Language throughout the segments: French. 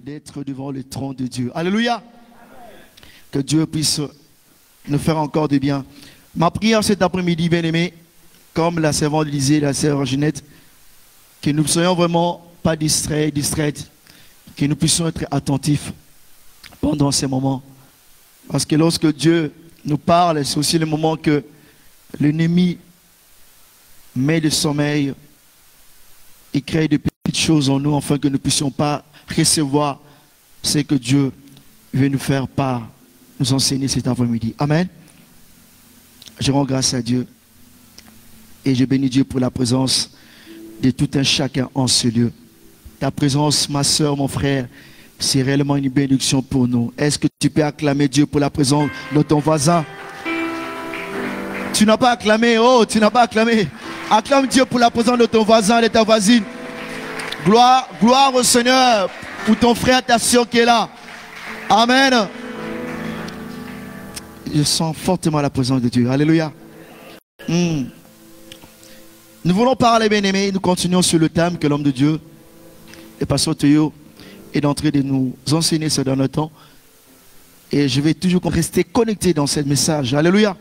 d'être devant le trône de Dieu. Alléluia. Que Dieu puisse nous faire encore du bien. Ma prière cet après-midi, bien-aimé, comme la servante disait, la sœur Ginette, que nous ne soyons vraiment pas distraites, que nous puissions être attentifs pendant ces moments. Parce que lorsque Dieu nous parle, c'est aussi le moment que l'ennemi met le sommeil et crée de petites choses en nous, afin que nous ne puissions pas recevoir ce que Dieu veut nous faire part, nous enseigner cet après-midi. Amen. Je rends grâce à Dieu et je bénis Dieu pour la présence de tout un chacun en ce lieu. Ta présence, ma soeur, mon frère, c'est réellement une bénédiction pour nous. Est-ce que tu peux acclamer Dieu pour la présence de ton voisin? Tu n'as pas acclamé, oh, tu n'as pas acclamé. Acclame Dieu pour la présence de ton voisin, de ta voisine. Gloire, gloire au Seigneur pour ton frère, ta soeur qui est là. Amen. Je sens fortement la présence de Dieu. Alléluia. Nous voulons parler, bien-aimés. Nous continuons sur le thème que l'homme de Dieu, le pasteur Théo, est en train de nous enseigner ce dernier temps. Et je vais toujours rester connecté dans ce message. Alléluia.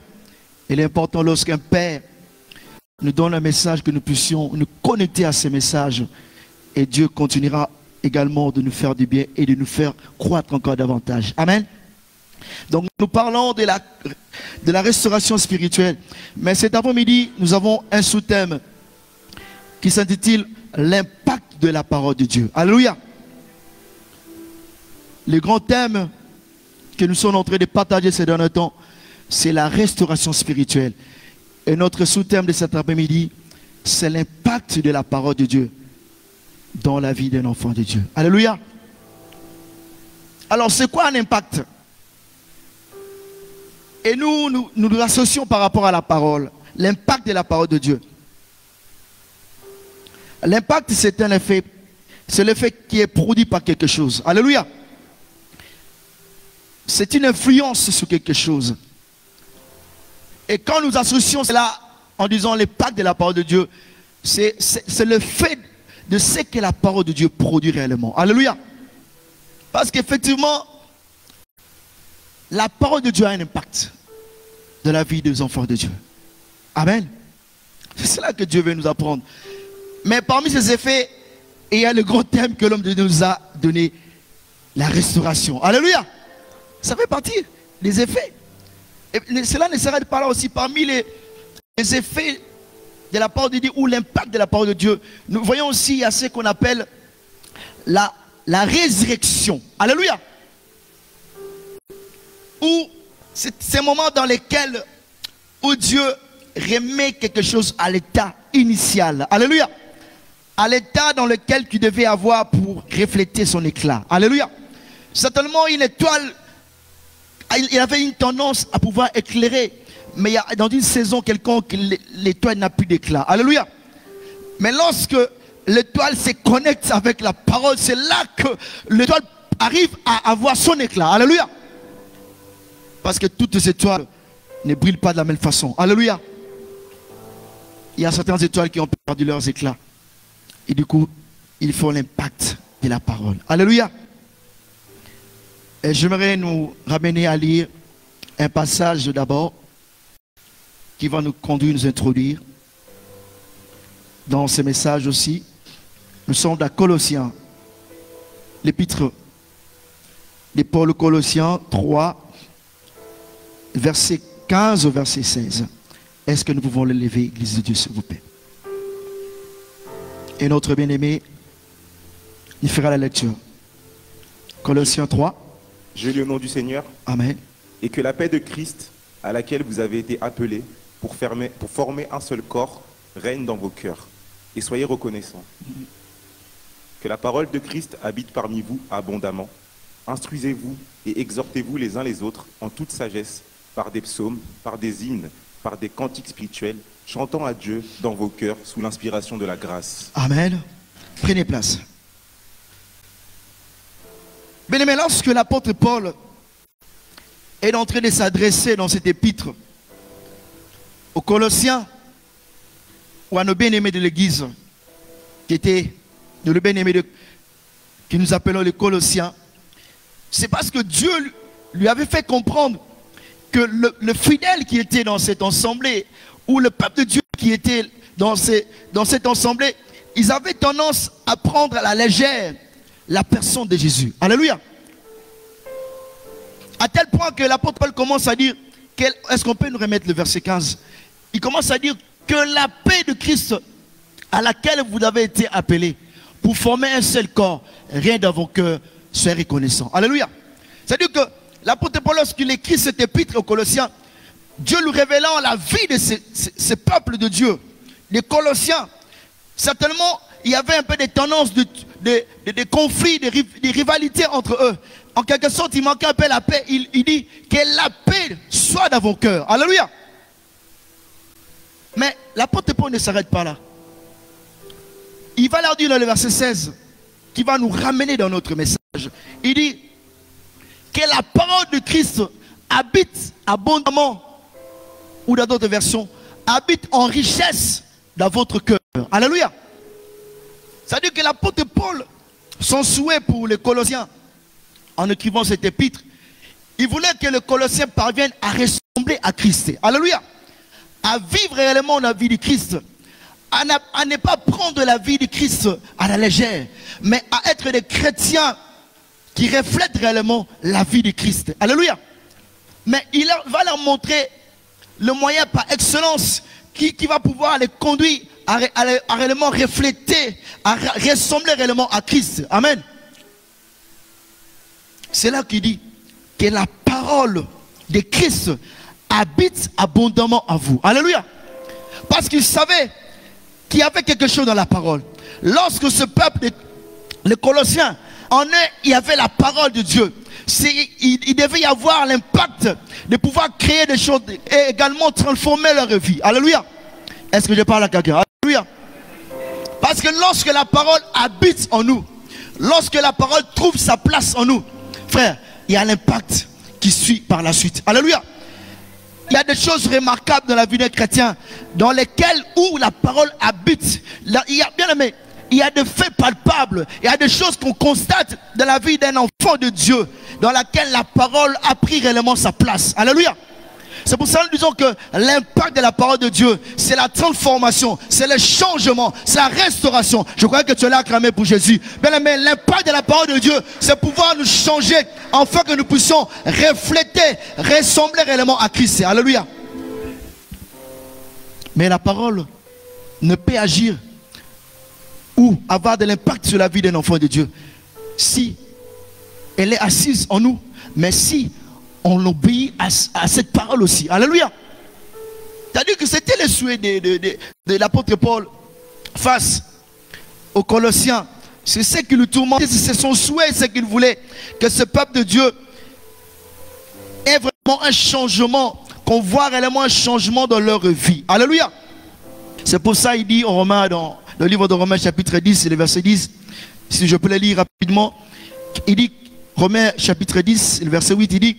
Il est important lorsqu'un père nous donne un message que nous puissions nous connecter à ce message. Et Dieu continuera également de nous faire du bien et de nous faire croître encore davantage. Amen. Donc nous parlons de la restauration spirituelle. Mais cet après-midi, nous avons un sous-thème qui s'intitule l'impact de la parole de Dieu. Alléluia. Le grand thème que nous sommes en train de partager ces derniers temps, c'est la restauration spirituelle. Et notre sous-thème de cet après-midi, c'est l'impact de la parole de Dieu dans la vie d'un enfant de Dieu. Alléluia. Alors, c'est quoi un impact? Et nous l'associons par rapport à la parole, l'impact de la parole de Dieu. L'impact, c'est un effet, c'est l'effet qui est produit par quelque chose. Alléluia. C'est une influence sur quelque chose. Et quand nous associons cela en disant l'impact de la parole de Dieu, c'est le fait de ce que la parole de Dieu produit réellement. Alléluia. Parce qu'effectivement, la parole de Dieu a un impact dans la vie des enfants de Dieu. Amen. C'est cela que Dieu veut nous apprendre. Mais parmi ces effets, il y a le grand thème que l'homme de Dieu nous a donné, la restauration. Alléluia. Ça fait partie des effets. Et cela ne s'arrête pas là aussi. Parmi les effets de la parole de Dieu ou l'impact de la parole de Dieu, nous voyons aussi il y a ce qu'on appelle la résurrection. Alléluia. Ou c'est ces moments dans lesquels où Dieu remet quelque chose à l'état initial. Alléluia. À l'état dans lequel tu devais avoir pour refléter son éclat. Alléluia. Certainement une étoile, il avait une tendance à pouvoir éclairer. Mais il y a, dans une saison quelconque, l'étoile n'a plus d'éclat. Alléluia. Mais lorsque l'étoile se connecte avec la parole, c'est là que l'étoile arrive à avoir son éclat. Alléluia. Parce que toutes les étoiles ne brillent pas de la même façon. Alléluia. Il y a certaines étoiles qui ont perdu leurs éclats. Et du coup, il faut l'impact de la parole. Alléluia. Et j'aimerais nous ramener à lire un passage d'abord qui va nous conduire, nous introduire dans ce message aussi. Nous sommes dans Colossiens, l'épître de Paul aux Colossiens 3, verset 15 au verset 16. Est-ce que nous pouvons le lever, Église de Dieu, s'il vous plaît? Et notre bien-aimé, il fera la lecture. Colossiens 3. Je lis au nom du Seigneur. Amen. Et que la paix de Christ, à laquelle vous avez été appelés pour former un seul corps, règne dans vos cœurs. Et soyez reconnaissants. Que la parole de Christ habite parmi vous abondamment. Instruisez-vous et exhortez-vous les uns les autres en toute sagesse, par des psaumes, par des hymnes, par des cantiques spirituels, chantant à Dieu dans vos cœurs sous l'inspiration de la grâce. Amen. Prenez place. Bien-aimé, lorsque l'apôtre Paul est en train de s'adresser dans cet épître aux Colossiens ou à nos bien-aimés de l'Église, qui étaient le bien-aimé que nous appelons les Colossiens, c'est parce que Dieu lui avait fait comprendre que le fidèle qui était dans cette assemblée, ou le peuple de Dieu qui était dans cette assemblée, ils avaient tendance à prendre à la légère la personne de Jésus. Alléluia. À tel point que l'apôtre Paul commence à dire, est-ce qu'on peut nous remettre le verset 15? Il commence à dire que la paix de Christ à laquelle vous avez été appelés pour former un seul corps, rien dans vos cœurs, soyez reconnaissants. Alléluia. C'est-à-dire que l'apôtre Paul, lorsqu'il écrit cette épître aux Colossiens, Dieu lui révélant la vie de ce peuple de Dieu, les Colossiens, certainement, il y avait un peu des tendances de conflits, de rivalités entre eux. En quelque sorte, il manquait un peu la paix. Il dit que la paix soit dans vos cœurs. Alléluia. Mais l'apôtre Paul ne s'arrête pas là. Il va leur dire dans le verset 16, qui va nous ramener dans notre message. Il dit que la parole de Christ habite abondamment, ou dans d'autres versions, habite en richesse dans votre cœur. Alléluia. C'est-à-dire que l'apôtre Paul, son souhait pour les Colossiens, en écrivant cette épître, il voulait que les Colossiens parviennent à ressembler à Christ. Alléluia. À vivre réellement la vie de Christ. À ne pas prendre la vie de Christ à la légère, mais à être des chrétiens qui reflètent réellement la vie de Christ. Alléluia. Mais il va leur montrer le moyen par excellence qui va pouvoir les conduire à réellement refléter, à ressembler réellement à Christ. Amen. C'est là qu'il dit que la parole de Christ habite abondamment à vous. Alléluia. Parce qu'il savait qu'il y avait quelque chose dans la parole. Lorsque ce peuple, les Colossiens, en eux, il y avait la parole de Dieu. Il devait y avoir l'impact de pouvoir créer des choses et également transformer leur vie. Alléluia. Est-ce que je parle à quelqu'un? Alléluia. Parce que lorsque la parole habite en nous, lorsque la parole trouve sa place en nous, frère, il y a l'impact qui suit par la suite. Alléluia. Il y a des choses remarquables dans la vie d'un chrétien, dans lesquelles où la parole habite. Là, il y a, bien aimé, il y a des faits palpables, il y a des choses qu'on constate dans la vie d'un enfant de Dieu, dans laquelle la parole a pris réellement sa place. Alléluia. C'est pour ça que nous disons que l'impact de la parole de Dieu, c'est la transformation, c'est le changement, c'est la restauration. Je crois que tu l'as acclamé pour Jésus. Bien aimé, l'impact de la parole de Dieu, c'est pouvoir nous changer afin que nous puissions refléter, ressembler réellement à Christ. Alléluia. Mais la parole ne peut agir ou avoir de l'impact sur la vie d'un enfant de Dieu si elle est assise en nous, mais si on obéit à cette parole aussi. Alléluia. C'est-à-dire que c'était le souhait de l'apôtre Paul face aux Colossiens. C'est ce qui le tourmentait, c'est son souhait, c'est qu'il voulait que ce peuple de Dieu ait vraiment un changement, qu'on voit réellement un changement dans leur vie. Alléluia. C'est pour ça qu'il dit en Romains, dans le livre de Romains chapitre 10, le verset 10, si je peux le lire rapidement, il dit, Romains chapitre 10, le verset 8, il dit,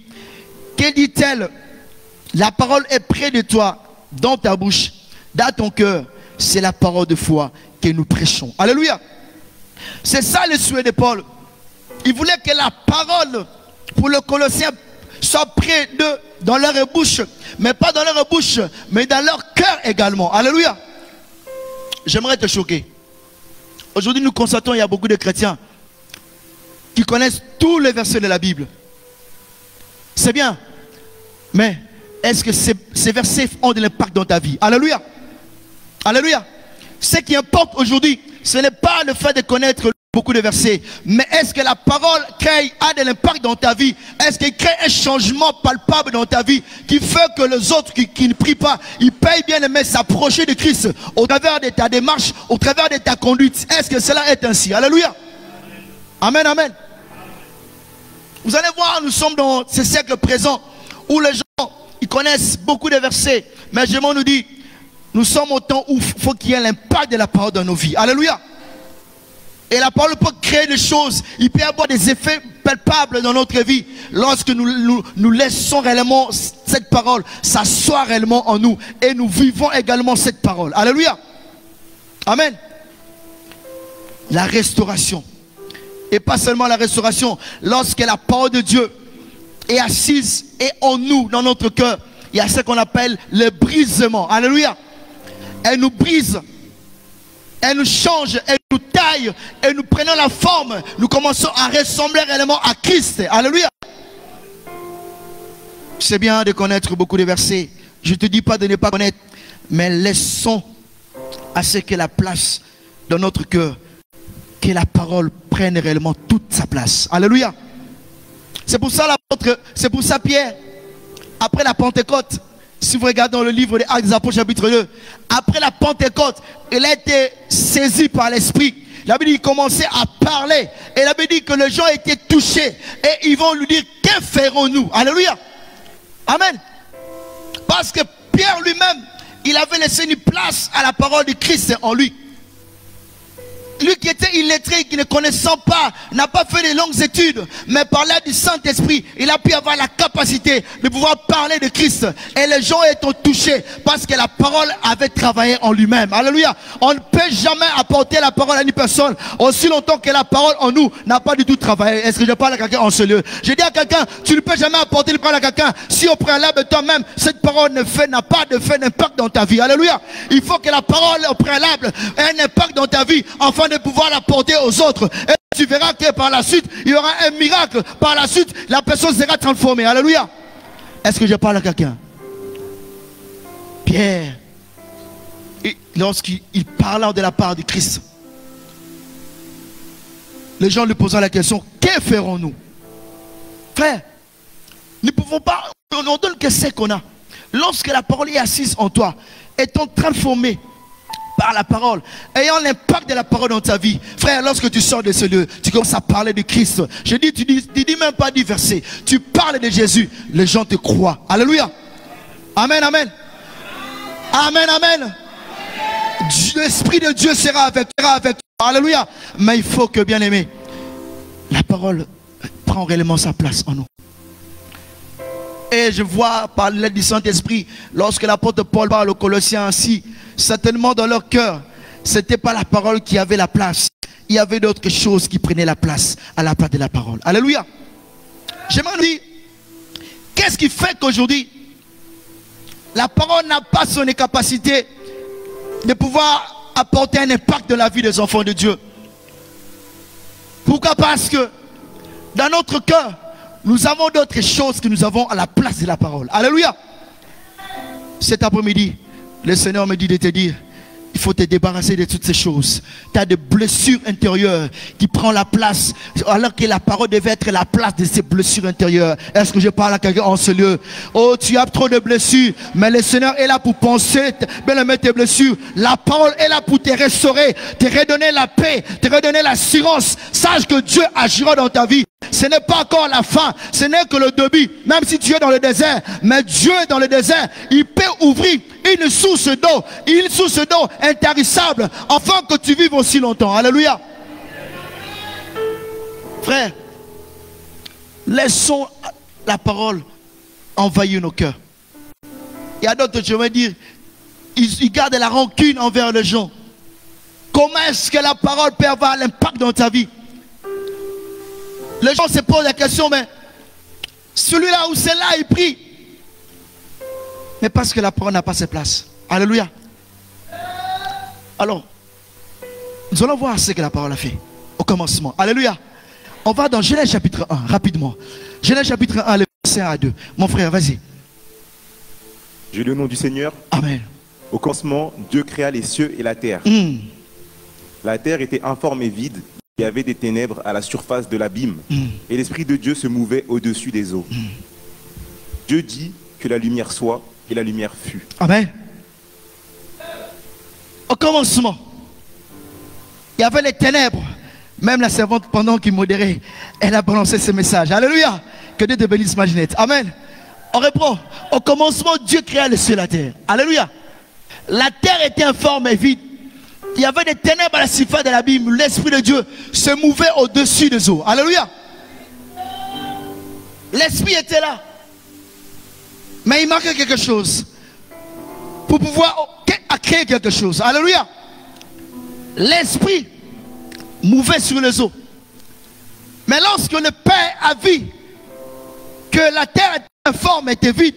que dit-elle? La parole est près de toi, dans ta bouche, dans ton cœur. C'est la parole de foi que nous prêchons. Alléluia. C'est ça le souhait de Paul. Il voulait que la parole pour les Colossiens soit près d'eux, dans leur bouche. Mais pas dans leur bouche, mais dans leur cœur également. Alléluia. J'aimerais te choquer. Aujourd'hui, nous constatons qu'il y a beaucoup de chrétiens qui connaissent tous les versets de la Bible. C'est bien. Mais est-ce que ces versets ont de l'impact dans ta vie? Alléluia. Alléluia. Ce qui importe aujourd'hui, ce n'est pas le fait de connaître beaucoup de versets, mais est-ce que la parole a de l'impact dans ta vie? Est-ce qu'elle crée un changement palpable dans ta vie qui fait que les autres qui ne prient pas, ils payent bien aimer s'approcher de Christ au travers de ta démarche, au travers de ta conduite? Est-ce que cela est ainsi? Alléluia. Amen, amen. Vous allez voir, nous sommes dans ce siècle présent où les gens, ils connaissent beaucoup de versets. Mais je nous dis, nous sommes au temps où il faut qu'il y ait l'impact de la parole dans nos vies. Alléluia. Et la parole peut créer des choses. Il peut y avoir des effets palpables dans notre vie. Lorsque nous laissons réellement cette parole s'asseoir réellement en nous. Et nous vivons également cette parole. Alléluia. Amen. La restauration. Et pas seulement la restauration. Lorsque la parole de Dieu est assise et en nous, dans notre cœur, il y a ce qu'on appelle le brisement. Alléluia. Elle nous brise. Elle nous change. Elle nous taille. Et nous prenons la forme. Nous commençons à ressembler réellement à Christ. Alléluia. C'est bien de connaître beaucoup de versets. Je ne te dis pas de ne pas connaître. Mais laissons à ce que la place dans notre cœur, que la parole prenne réellement toute sa place. Alléluia. C'est pour ça Pierre, après la Pentecôte, si vous regardez dans le livre des Actes des Apôtres chapitre 2, après la Pentecôte, il a été saisi par l'Esprit. Il avait dit qu'il commençait à parler. Et il avait dit que les gens étaient touchés. Et ils vont lui dire, que ferons-nous? Alléluia. Amen. Parce que Pierre lui-même, il avait laissé une place à la parole de Christ en lui. Lui qui était illettré, qui ne connaissant pas, n'a pas fait de longues études, mais par l'aide du Saint-Esprit, il a pu avoir la capacité de pouvoir parler de Christ. Et les gens étaient touchés parce que la parole avait travaillé en lui-même. Alléluia. On ne peut jamais apporter la parole à une personne aussi longtemps que la parole en nous n'a pas du tout travaillé. Est-ce que je parle à quelqu'un en ce lieu? Je dis à quelqu'un, tu ne peux jamais apporter la parole à quelqu'un si au préalable toi-même, cette parole n'a pas de fait d'impact dans ta vie. Alléluia. Il faut que la parole au préalable ait un impact dans ta vie, enfin de pouvoir l'apporter aux autres. Et tu verras que par la suite, il y aura un miracle. Par la suite, la personne sera transformée. Alléluia. Est-ce que je parle à quelqu'un? Pierre, lorsqu'il parla de la part de Christ, les gens lui posaient la question, que ferons-nous? Frère, nous ne pouvons pas, on ne donne que ce qu'on a. Lorsque la parole est assise en toi, étant transformée par la parole, ayant l'impact de la parole dans ta vie, frère, lorsque tu sors de ce lieu, tu commences à parler de Christ. Je dis, tu dis même pas du verset, tu parles de Jésus, les gens te croient. Alléluia. Amen, amen. Amen, amen. L'Esprit de Dieu sera avec toi. Alléluia. Mais il faut que, bien aimé, la parole prend réellement sa place en nous. Et je vois par l'aide du Saint-Esprit, lorsque l'apôtre Paul parle aux Colossiens ainsi, certainement dans leur cœur, ce n'était pas la parole qui avait la place. Il y avait d'autres choses qui prenaient la place à la place de la parole. Alléluia. J'aimerais dire, qu'est-ce qui fait qu'aujourd'hui, la parole n'a pas son capacité de pouvoir apporter un impact dans la vie des enfants de Dieu? Pourquoi? Parce que dans notre cœur, nous avons d'autres choses que nous avons à la place de la parole. Alléluia. Cet après-midi, le Seigneur me dit de te dire, il faut te débarrasser de toutes ces choses. Tu as des blessures intérieures qui prennent la place, alors que la parole devait être la place de ces blessures intérieures. Est-ce que je parle à quelqu'un en ce lieu? Oh, tu as trop de blessures, mais le Seigneur est là pour penser, bien mettre tes blessures. La parole est là pour te restaurer, te redonner la paix, te redonner l'assurance. Sache que Dieu agira dans ta vie. Ce n'est pas encore la fin, ce n'est que le début. Même si tu es dans le désert, mais Dieu est dans le désert, il peut ouvrir une source d'eau intarissable, afin que tu vives aussi longtemps. Alléluia. Frère, laissons la parole envahir nos cœurs. Il y a d'autres, je vais dire, ils gardent la rancune envers les gens. Comment est-ce que la parole peut avoir l'impact dans ta vie? Les gens se posent la question, mais celui-là ou celle-là, il prie. Mais parce que la parole n'a pas sa place. Alléluia. Alors, nous allons voir ce que la parole a fait au commencement. Alléluia. On va dans Genèse chapitre 1, rapidement. Genèse chapitre 1, le verset 1 à 2. Mon frère, vas-y. J'ai le nom du Seigneur. Amen. Au commencement, Dieu créa les cieux et la terre. La terre était informe et vide. Il y avait des ténèbres à la surface de l'abîme. Et l'Esprit de Dieu se mouvait au-dessus des eaux. Dieu dit que la lumière soit, et la lumière fut. Amen. Au commencement, il y avait les ténèbres. Même la servante, pendant qu'il modérait, elle a balancé ce message. Alléluia. Que Dieu te bénisse, Maginette. Amen. On reprend. Au commencement, Dieu créa le ciel et la terre. Alléluia. La terre était informe et vide. Il y avait des ténèbres à la surface de l'abîme. L'Esprit de Dieu se mouvait au-dessus des eaux. Alléluia. L'Esprit était là. Mais il manquait quelque chose pour pouvoir créer quelque chose. Alléluia. L'Esprit mouvait sur les eaux. Mais lorsque le Père a vu que la terre était informe, était vide,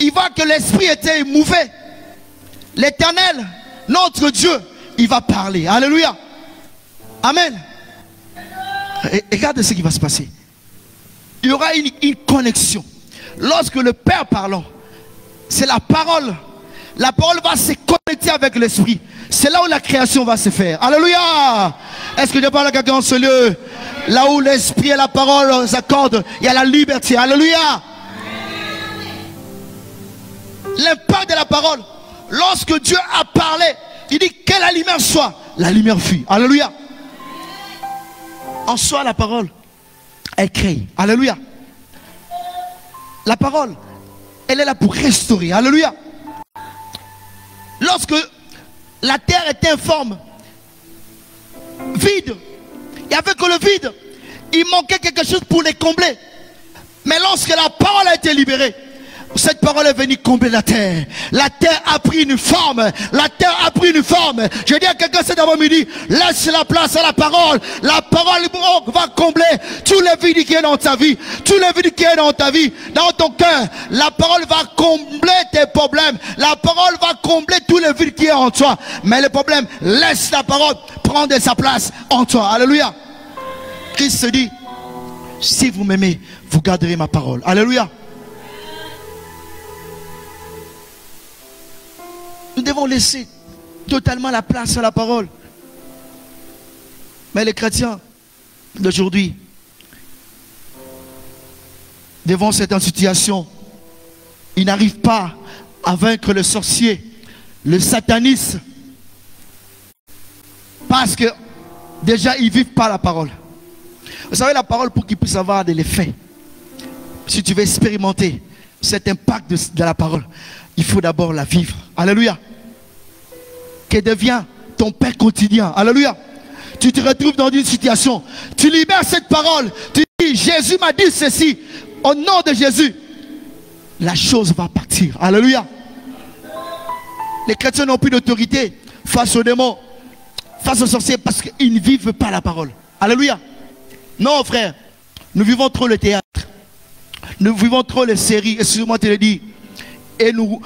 il voit que l'esprit était émouvé. L'Éternel, notre Dieu, il va parler. Alléluia. Amen. Et regarde ce qui va se passer. Il y aura une connexion. Lorsque le Père parlant, c'est la parole. La parole va se connecter avec l'esprit. C'est là où la création va se faire. Alléluia. Est-ce que je parle à quelqu'un en ce lieu? Là où l'esprit et la parole s'accordent, il y a la liberté. Alléluia. L'impact de la parole. Lorsque Dieu a parlé, il dit que la lumière soit. La lumière fut. Alléluia. En soi, la parole, elle crée. Alléluia. La parole, elle est là pour restaurer. Alléluia. Lorsque la terre était informe, vide, il n'y avait que le vide. Il manquait quelque chose pour les combler. Mais lorsque la parole a été libérée, cette parole est venue combler la terre. La terre a pris une forme. La terre a pris une forme. Je dis à quelqu'un cet après-midi, laisse la place à la parole. La parole va combler tous les vides qui sont dans ta vie. Tous les vides qui sont dans ta vie, dans ton cœur. La parole va combler tes problèmes. La parole va combler tous les vides qui sont en toi. Mais le problème, laisse la parole prendre sa place en toi. Alléluia. Christ se dit, si vous m'aimez, vous garderez ma parole. Alléluia. Nous devons laisser totalement la place à la parole. Mais les chrétiens d'aujourd'hui, devant cette situation, ils n'arrivent pas à vaincre le sorcier, le satanisme, parce que déjà ils ne vivent pas la parole. Vous savez, la parole, pour qu'il puisse avoir de l'effet, si tu veux expérimenter cet impact de la parole, il faut d'abord la vivre. Alléluia. Qu'elle devient ton pain quotidien. Alléluia. Tu te retrouves dans une situation, tu libères cette parole, tu dis, Jésus m'a dit ceci, au nom de Jésus, la chose va partir. Alléluia. Les chrétiens n'ont plus d'autorité face aux démons, face aux sorciers, parce qu'ils ne vivent pas la parole. Alléluia. Non, frère, nous vivons trop le théâtre, nous vivons trop les séries, excuse-moi de te le dire. Et nous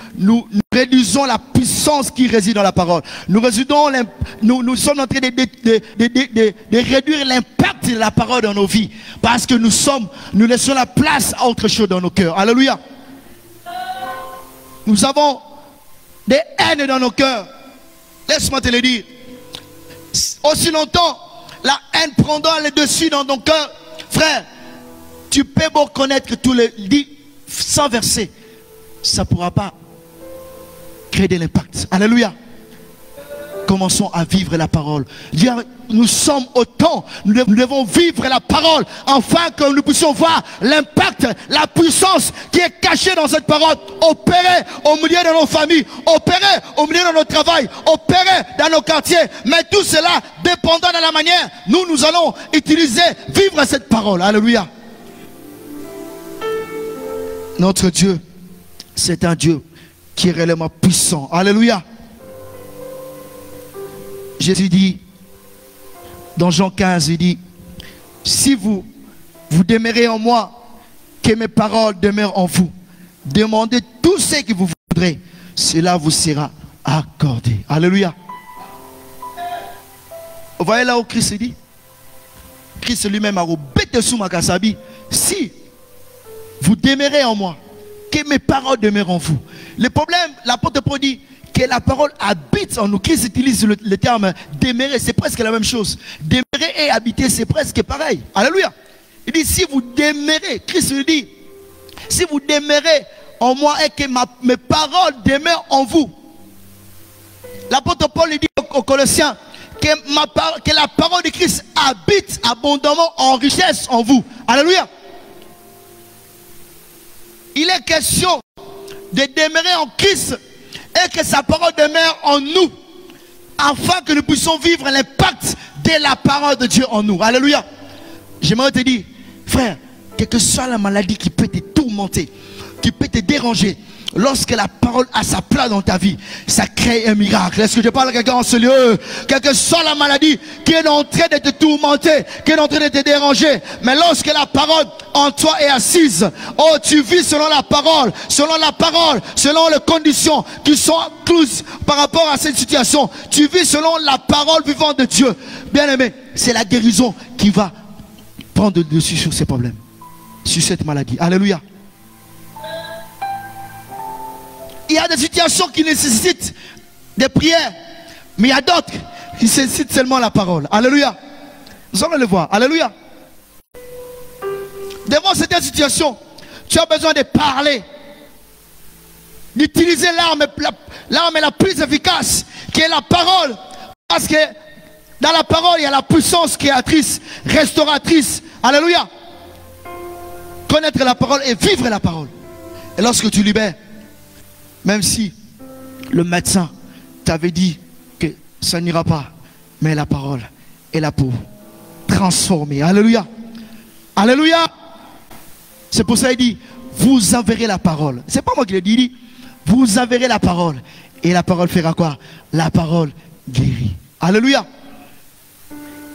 réduisons la puissance qui réside dans la parole. Nous sommes en train de réduire l'impact de la parole dans nos vies. Parce que nous laissons la place à autre chose dans nos cœurs. Alléluia. Nous avons des haines dans nos cœurs. Laisse-moi te le dire. Aussi longtemps, la haine prendra le dessus dans ton cœur. Frère, tu peux beau connaître tous les 100 versets. Ça ne pourra pas créer de l'impact. Alléluia. Commençons à vivre la parole. Nous sommes au temps, nous devons vivre la parole, afin que nous puissions voir l'impact, la puissance qui est cachée dans cette parole, opérer au milieu de nos familles, opérer au milieu de notre travail, opérer dans nos quartiers. Mais tout cela dépendant de la manière, nous allons utiliser, vivre cette parole. Alléluia. Notre Dieu, c'est un Dieu qui est réellement puissant. Alléluia. Jésus dit, dans Jean 15, il dit, si vous demeurez en moi, que mes paroles demeurent en vous, demandez tout ce que vous voudrez, cela vous sera accordé. Alléluia. Vous voyez là où Christ dit, Christ lui-même a rebêté sous ma kasabi, si vous demeurez en moi, que mes paroles demeurent en vous. Le problème, l'apôtre Paul dit que la parole habite en nous. Christ utilise le terme demeurer, c'est presque la même chose. Demeurer et habiter, c'est presque pareil. Alléluia. Il dit, si vous demeurez, Christ lui dit, si vous demeurez en moi et que mes paroles demeurent en vous. L'apôtre Paul lui dit aux Colossiens que la parole de Christ habite abondamment en richesse en vous. Alléluia. Il est question de demeurer en Christ et que sa parole demeure en nous, afin que nous puissions vivre l'impact de la parole de Dieu en nous. Alléluia. J'aimerais te dire, frère, quelle que soit la maladie qui peut te tourmenter, qui peut te déranger, lorsque la parole a sa place dans ta vie, ça crée un miracle. Est-ce que je parle à quelqu'un en ce lieu? Quelle que soit la maladie qui est en train de te tourmenter, qui est en train de te déranger, mais lorsque la parole en toi est assise, oh, tu vis selon la parole, selon les conditions qui sont incluses par rapport à cette situation. Tu vis selon la parole vivante de Dieu. Bien aimé, c'est la guérison qui va prendre le dessus sur ces problèmes, sur cette maladie. Alléluia. Il y a des situations qui nécessitent des prières, mais il y a d'autres qui nécessitent seulement la parole. Alléluia. Nous allons le voir. Alléluia. Devant cette situation, tu as besoin de parler, d'utiliser l'arme la plus efficace, qui est la parole. Parce que dans la parole, il y a la puissance créatrice, restauratrice. Alléluia. Connaître la parole et vivre la parole. Et lorsque tu libères, même si le médecin t'avait dit que ça n'ira pas, mais la parole est là pour transformer. Alléluia. Alléluia. C'est pour ça qu'il dit, vous enverrez la parole. C'est pas moi qui l'ai dit, il dit, vous enverrez la parole. Et la parole fera quoi? La parole guérit. Alléluia.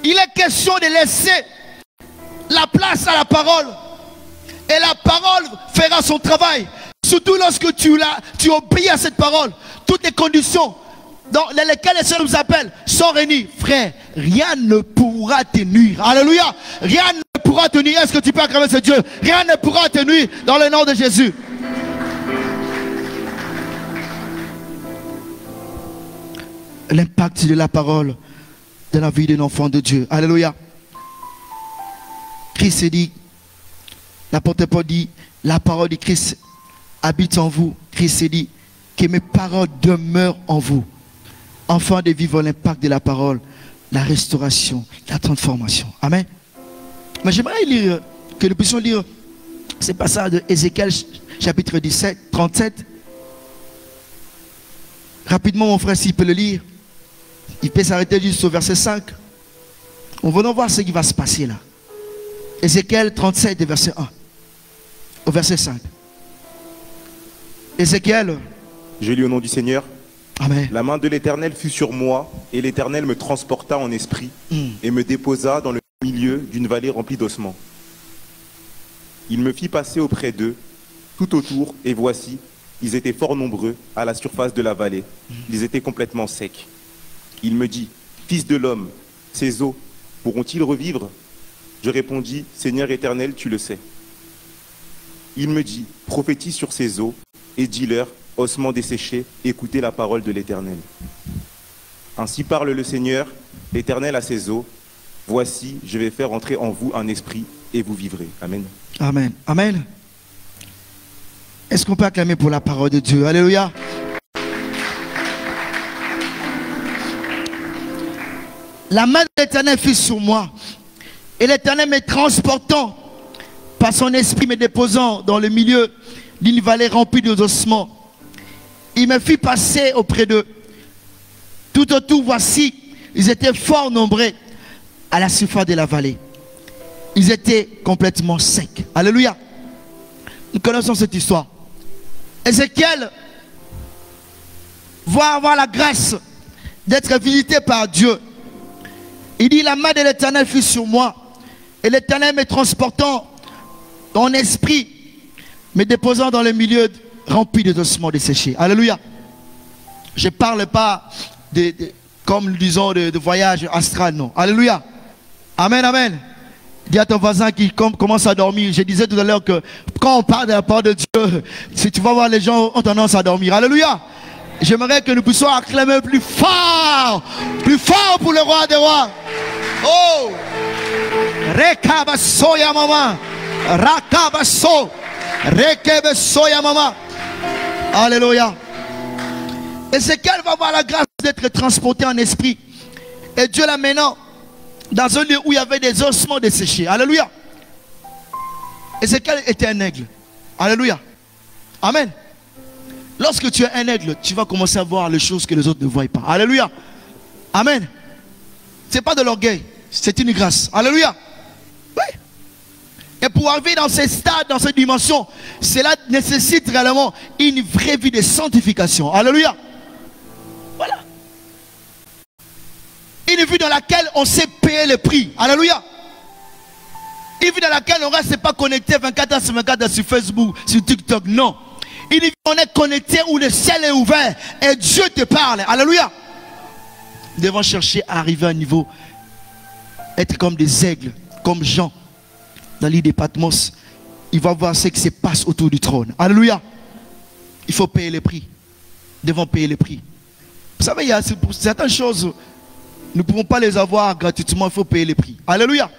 Il est question de laisser la place à la parole. Et la parole fera son travail. Surtout lorsque tu obéis à cette parole. Toutes les conditions dans lesquelles les sœurs nous appellent sont réunies. Frère, rien ne pourra te nuire. Alléluia. Rien ne pourra te nuire. Est-ce que tu peux acclamer ce Dieu? Rien ne pourra te nuire dans le nom de Jésus. L'impact de la parole dans la vie d'un enfant de Dieu. Alléluia. Christ dit, l'apôtre Paul dit, la parole de Christ habite en vous. Christ dit que mes paroles demeurent en vous, afin de vivre l'impact de la parole, la restauration, la transformation. Amen. Mais j'aimerais lire, que nous puissions lire ces passages de Ézéchiel chapitre 17, 37. Rapidement, mon frère, s'il peut le lire, il peut s'arrêter juste au verset 5. On va voir ce qui va se passer là. Ézéchiel 37, verset 1 au verset 5. Ézéchiel. Je lis au nom du Seigneur. Amen. La main de l'Éternel fut sur moi, et l'Éternel me transporta en esprit et me déposa dans le milieu d'une vallée remplie d'ossements. Il me fit passer auprès d'eux, tout autour, et voici, ils étaient fort nombreux à la surface de la vallée. Ils étaient complètement secs. Il me dit, fils de l'homme, ces eaux pourront-ils revivre? Je répondis, Seigneur éternel, tu le sais. Il me dit, prophétise sur ces eaux et dis-leur, ossements desséchés, écoutez la parole de l'Éternel. Ainsi parle le Seigneur, l'Éternel à ces eaux. Voici, je vais faire entrer en vous un esprit et vous vivrez. Amen. Amen. Amen. Est-ce qu'on peut acclamer pour la parole de Dieu? Alléluia. La main de l'Éternel fut sur moi. Et l'Éternel me transportant par son esprit, me déposant dans le milieu d'une vallée remplie d'ossements. Il me fit passer auprès d'eux. Tout autour, voici, ils étaient fort nombreux à la surface de la vallée. Ils étaient complètement secs. Alléluia. Nous connaissons cette histoire. Ézéchiel va avoir la grâce d'être visité par Dieu. Il dit, la main de l'Éternel fut sur moi. Et l'Éternel me transportant dans l'esprit, me déposant dans le milieu rempli d'ossements desséchés. Alléluia. Je ne parle pas comme nous disons de voyage astral, non. Alléluia. Amen, amen. Dis à ton voisin qui commence à dormir. Je disais tout à l'heure que quand on parle de la parole de Dieu, si tu vas voir, les gens ont tendance à dormir. Alléluia. J'aimerais que nous puissions acclamer plus fort pour le roi des rois. Oh, Rekabaso ya mama, Rakabaso, Rekebeso ya mama. Alléluia. Ézéchiel va avoir la grâce d'être transporté en esprit. Et Dieu l'amenant dans un lieu où il y avait des ossements desséchés. Alléluia. Ézéchiel était un aigle. Alléluia. Amen. Lorsque tu es un aigle, tu vas commencer à voir les choses que les autres ne voient pas. Alléluia. Amen. Ce n'est pas de l'orgueil, c'est une grâce. Alléluia. Oui. Et pour arriver dans ces stades, dans cette dimension, cela nécessite réellement une vraie vie de sanctification. Alléluia. Voilà. Une vie dans laquelle on sait payer le prix. Alléluia. Une vie dans laquelle on ne reste pas connecté 24 heures sur 24 heures sur Facebook, sur TikTok. Non. Une vie où on est connecté, où le ciel est ouvert et Dieu te parle. Alléluia. Nous devons chercher à arriver à un niveau, être comme des aigles, comme Jean, dans l'île de Patmos. Il va voir ce qui se passe autour du trône. Alléluia. Il faut payer le prix. Nous devons payer le prix. Vous savez, il y a certaines choses, nous ne pouvons pas les avoir gratuitement, il faut payer le prix. Alléluia.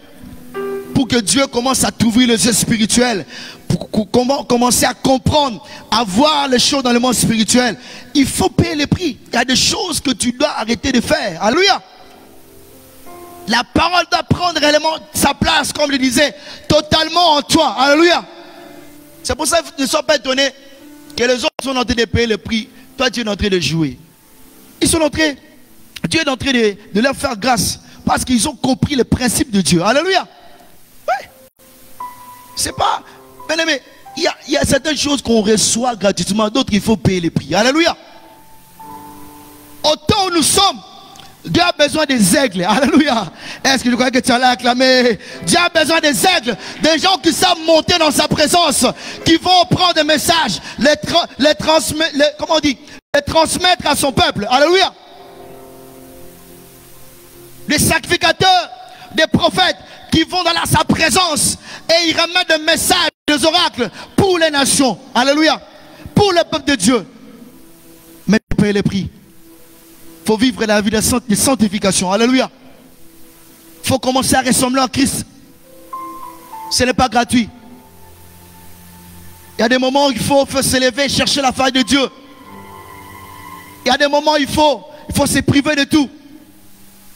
Pour que Dieu commence à t'ouvrir les yeux spirituels, pour commencer à comprendre, à voir les choses dans le monde spirituel, il faut payer le prix. Il y a des choses que tu dois arrêter de faire. Alléluia. La parole doit prendre réellement sa place, comme je disais, totalement en toi. Alléluia. C'est pour ça que ne sois pas étonné que les autres sont en train de payer le prix. Toi, tu es en train de jouer. Ils sont en train, Dieu est en train de leur faire grâce parce qu'ils ont compris le principe de Dieu. Alléluia. Ouais. C'est pas, mais il y a certaines choses qu'on reçoit gratuitement, d'autres il faut payer les prix. Alléluia. Au temps où nous sommes, Dieu a besoin des aigles. Alléluia. Est-ce que je crois que tu allais acclamer? Dieu a besoin des aigles. Des gens qui savent monter dans sa présence. Qui vont prendre des messages. Les transmettre à son peuple. Alléluia. Les sacrificateurs. Des prophètes. Qui vont dans sa présence. Et ils ramènent des messages. Des oracles. Pour les nations. Alléluia. Pour le peuple de Dieu. Mais payer les prix. Il faut vivre la vie de sanctification. Alléluia. Il faut commencer à ressembler à Christ. Ce n'est pas gratuit. Il y a des moments où il faut se lever et chercher la face de Dieu. Il y a des moments où il faut se priver de tout.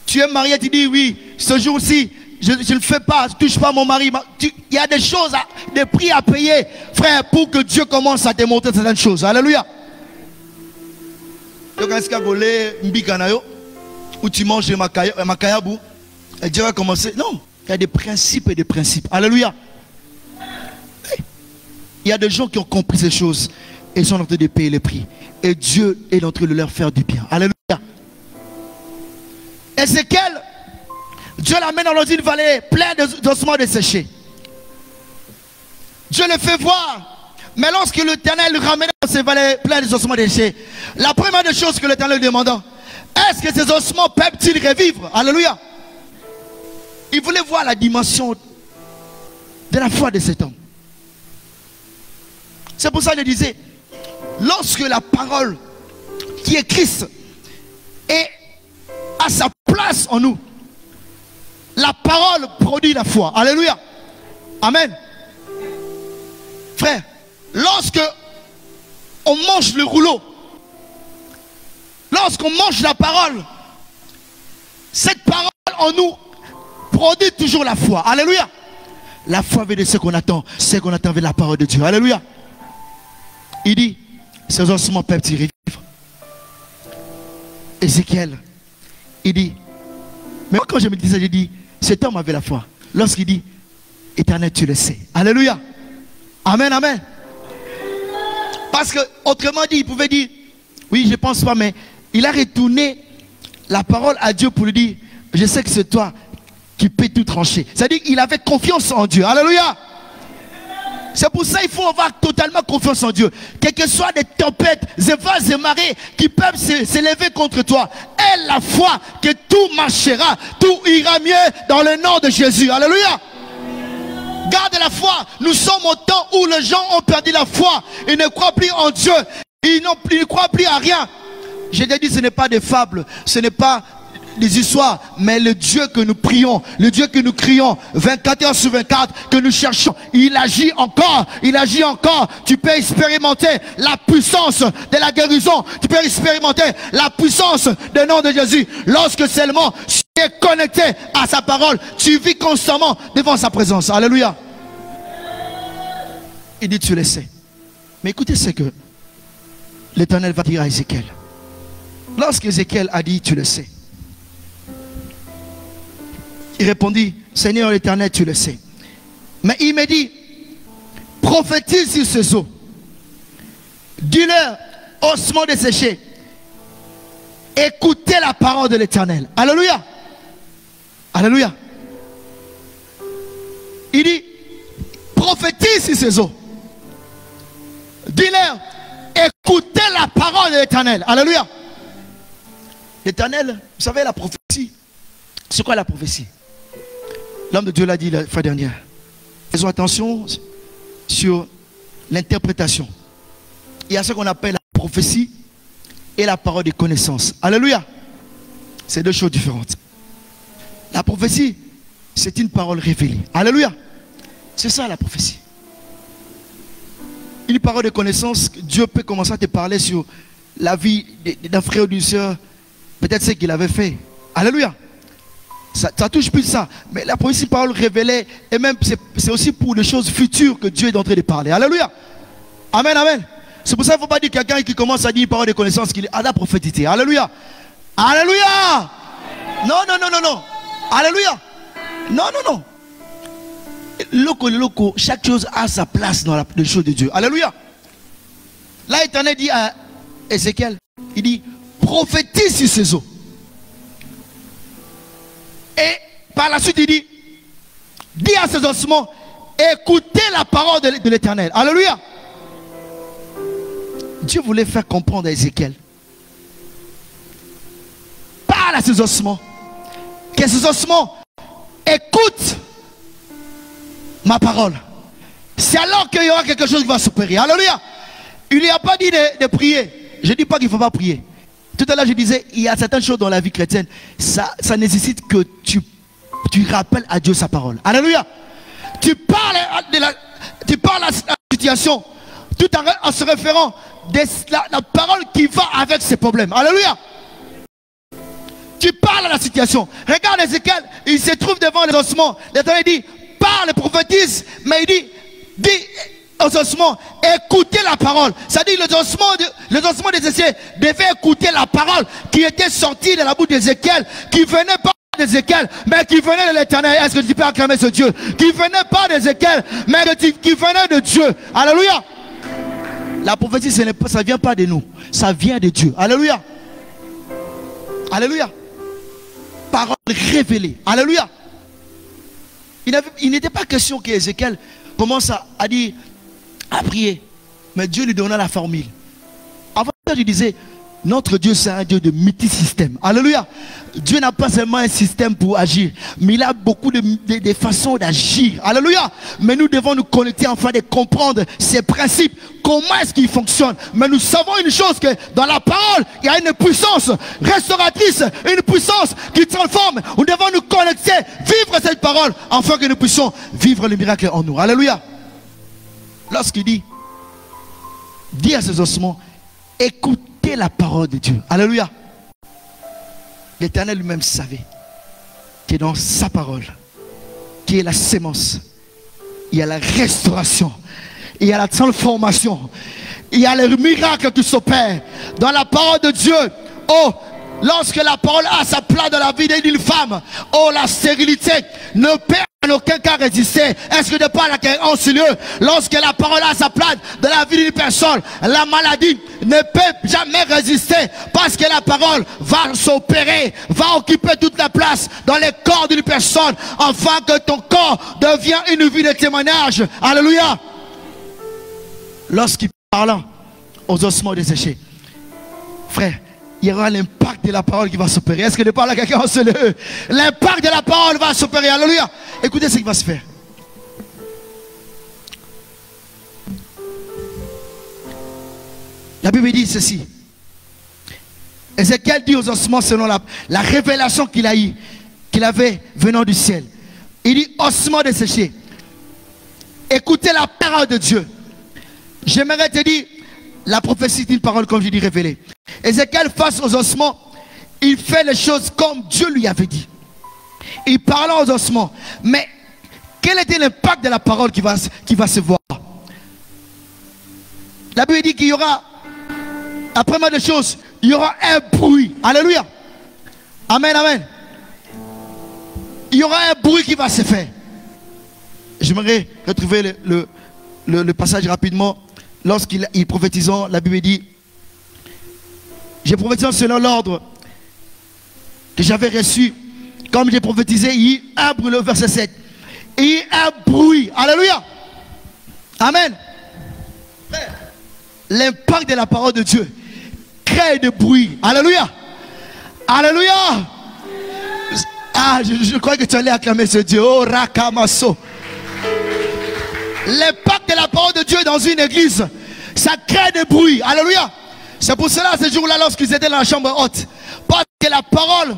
Tu es marié, tu dis oui, ce jour-ci, je ne le fais pas, je ne touche pas mon mari. Il y a des choses, des prix à payer, frère, pour que Dieu commence à te montrer certaines choses. Alléluia. Où tu manges le makayabou et Dieu va commencer. Non, il y a des principes et des principes. Alléluia. Il y a des gens qui ont compris ces choses et ils sont en train de payer les prix. Et Dieu est en train de leur faire du bien. Alléluia. Ézéchiel, Dieu l'amène dans une vallée pleine d'ossements desséchés. Dieu le fait voir. Mais lorsque l'Éternel le ramène dans ces vallées pleines d'ossements desséchés, la première des choses que l'Éternel lui demanda, est-ce que ces ossements peuvent-ils revivre? Alléluia. Il voulait voir la dimension de la foi de cet homme. C'est pour ça qu'il disait, lorsque la parole qui est Christ est à sa place en nous, la parole produit la foi. Alléluia. Amen. Frère, lorsque on mange le rouleau, lorsqu'on mange la parole, cette parole en nous produit toujours la foi. Alléluia. La foi veut de ce qu'on attend. Ce qu'on attend avec la parole de Dieu. Alléluia. Il dit, ces ossements peuvent-ils revivre? Ézéchiel, il dit, mais moi quand je me disais, j'ai dit, cet homme avait la foi. Lorsqu'il dit, Éternel, tu le sais. Alléluia. Amen, amen. Parce que, autrement dit, il pouvait dire, oui, je ne pense pas, mais il a retourné la parole à Dieu pour lui dire, je sais que c'est toi qui peux tout trancher. C'est-à-dire qu'il avait confiance en Dieu. Alléluia. C'est pour ça qu'il faut avoir totalement confiance en Dieu. Quelles que soient des tempêtes, des vagues et marées qui peuvent s'élever contre toi, aie la foi que tout marchera, tout ira mieux dans le nom de Jésus. Alléluia. Garde la foi. Nous sommes au temps où les gens ont perdu la foi. Ils ne croient plus en Dieu. Ils ne croient plus à rien. Je t'ai dit, ce n'est pas des fables. Ce n'est pas des histoires. Mais le Dieu que nous prions, le Dieu que nous crions 24 heures sur 24, que nous cherchons, il agit encore. Il agit encore. Tu peux expérimenter la puissance de la guérison. Tu peux expérimenter la puissance du nom de Jésus. Lorsque seulement tu es connecté à sa parole, tu vis constamment devant sa présence. Alléluia. Il dit, tu le sais. Mais écoutez ce que l'Éternel va dire à Ézéchiel. Lorsque Ézéchiel a dit, tu le sais, il répondit, Seigneur l'Éternel, tu le sais. Mais il me dit, prophétise sur ces eaux. Dis-leur, ossements desséchés, écoutez la parole de l'Éternel. Alléluia. Alléluia. Il dit, prophétise sur ces eaux. Dis-leur, écoutez la parole de l'Éternel. Alléluia. L'Éternel, vous savez, la prophétie. C'est quoi la prophétie? L'homme de Dieu l'a dit la fois dernière. Faisons attention sur l'interprétation. Il y a ce qu'on appelle la prophétie et la parole de connaissance. Alléluia. C'est deux choses différentes. La prophétie, c'est une parole révélée. Alléluia. C'est ça la prophétie. Une parole de connaissance, Dieu peut commencer à te parler sur la vie d'un frère ou d'une soeur, peut-être ce qu'il avait fait. Alléluia. Ça touche plus ça. Mais la prophétie, parole révélée, et même c'est aussi pour les choses futures que Dieu est en train de parler. Alléluia. Amen, amen. C'est pour ça qu'il ne faut pas dire quelqu'un qui commence à dire une parole de connaissance qu'il a la prophétité. Alléluia. Alléluia. Non, non, non, non, non. Alléluia. Non, non, non. Loco, chaque chose a sa place dans les choses de Dieu. Alléluia. Là, l'Éternel dit à Ézéchiel, il dit, prophétise sur ces eaux. Et par la suite, il dit, dis à ces ossements, écoutez la parole de l'Éternel. Alléluia. Dieu voulait faire comprendre à Ézéchiel, parle à ces ossements, que ces ossements écoutent ma parole. C'est alors qu'il y aura quelque chose qui va s'opérer. Alléluia. Il n'y a pas dit de prier. Je ne dis pas qu'il ne faut pas prier. Tout à l'heure, je disais, il y a certaines choses dans la vie chrétienne, ça nécessite que tu rappelles à Dieu sa parole. Alléluia. Tu parles à la situation tout en se référant à la parole qui va avec ses problèmes. Alléluia. Tu parles à la situation. Regarde Ézéchiel, il se trouve devant les ossements. L'Éternel dit, parle, prophétise, mais il dit aux ossements, écoutez la parole. C'est-à-dire les ossements d'Ézéchiel devaient écouter la parole qui était sortie de la bouche d'Ézéchiel, qui venait pas d'Ézéchiel, mais qui venait de l'Éternel. Est-ce que tu peux acclamer ce Dieu? Qui venait pas d'Ézéchiel, mais qui venait de Dieu. Alléluia. La prophétie, ça ne vient pas de nous, ça vient de Dieu. Alléluia. Alléluia. Parole révélée. Alléluia. Il n'était pas question qu'Ézéchiel commence à dire, à prier. Mais Dieu lui donna la formule. Avant, il disait, notre Dieu, c'est un Dieu de multisystème. Alléluia. Dieu n'a pas seulement un système pour agir, mais il a beaucoup de façons d'agir. Alléluia. Mais nous devons nous connecter afin de comprendre ces principes. Comment est-ce qu'ils fonctionnent? Mais nous savons une chose, que dans la parole, il y a une puissance restauratrice, une puissance qui transforme. Nous devons nous connecter, vivre cette parole, afin que nous puissions vivre le miracle en nous. Alléluia. Lorsqu'il dit, dis à ces ossements, écoutez la parole de Dieu. Alléluia. L'Éternel lui-même savait que dans sa parole, qui est la sémence, il y a la restauration, il y a la transformation, il y a le miracle qui s'opère dans la parole de Dieu. Oh, lorsque la parole a sa place dans la vie d'une femme, oh, la stérilité ne peut en aucun cas résister. Est-ce que de par laquelle on se lieu, lorsque la parole a sa place dans la vie d'une personne, la maladie ne peut jamais résister, parce que la parole va s'opérer, va occuper toute la place dans le corps d'une personne, afin que ton corps devienne une vie de témoignage. Alléluia. Lorsqu'il parle aux ossements desséchés, frère, il y aura l'impact de la parole qui va s'opérer. Est-ce que de par là quelqu'un se lève? L'impact de la parole va s'opérer. Alléluia. Écoutez ce qui va se faire. La Bible dit ceci. Ézéchiel dit aux ossements selon la révélation qu'il a eue, qu'il avait venant du ciel. Il dit, ossements desséchés, écoutez la parole de Dieu. J'aimerais te dire, la prophétie d'une parole, comme je dis, révélée. Ézéchiel, face aux ossements, il fait les choses comme Dieu lui avait dit. Il parle aux ossements. Mais quel était l'impact de la parole qui va se voir? La Bible dit qu'il y aura, la première des choses, il y aura un bruit. Alléluia. Amen, amen. Il y aura un bruit qui va se faire. j'aimerais retrouver le passage rapidement. Lorsqu'il prophétisant, la Bible dit, j'ai prophétisé selon l'ordre que j'avais reçu. Comme j'ai prophétisé, il y a un bruit, le verset 7. Il y a un bruit. Alléluia. Amen. L'impact de la parole de Dieu crée de bruit. Alléluia. Alléluia. Ah, je crois que tu allais acclamer ce Dieu. Oh, Rakamaso. L'impact de la parole de Dieu dans une église, ça crée des bruits. Alléluia. C'est pour cela, ce jour-là, lorsqu'ils étaient dans la chambre haute, parce que la parole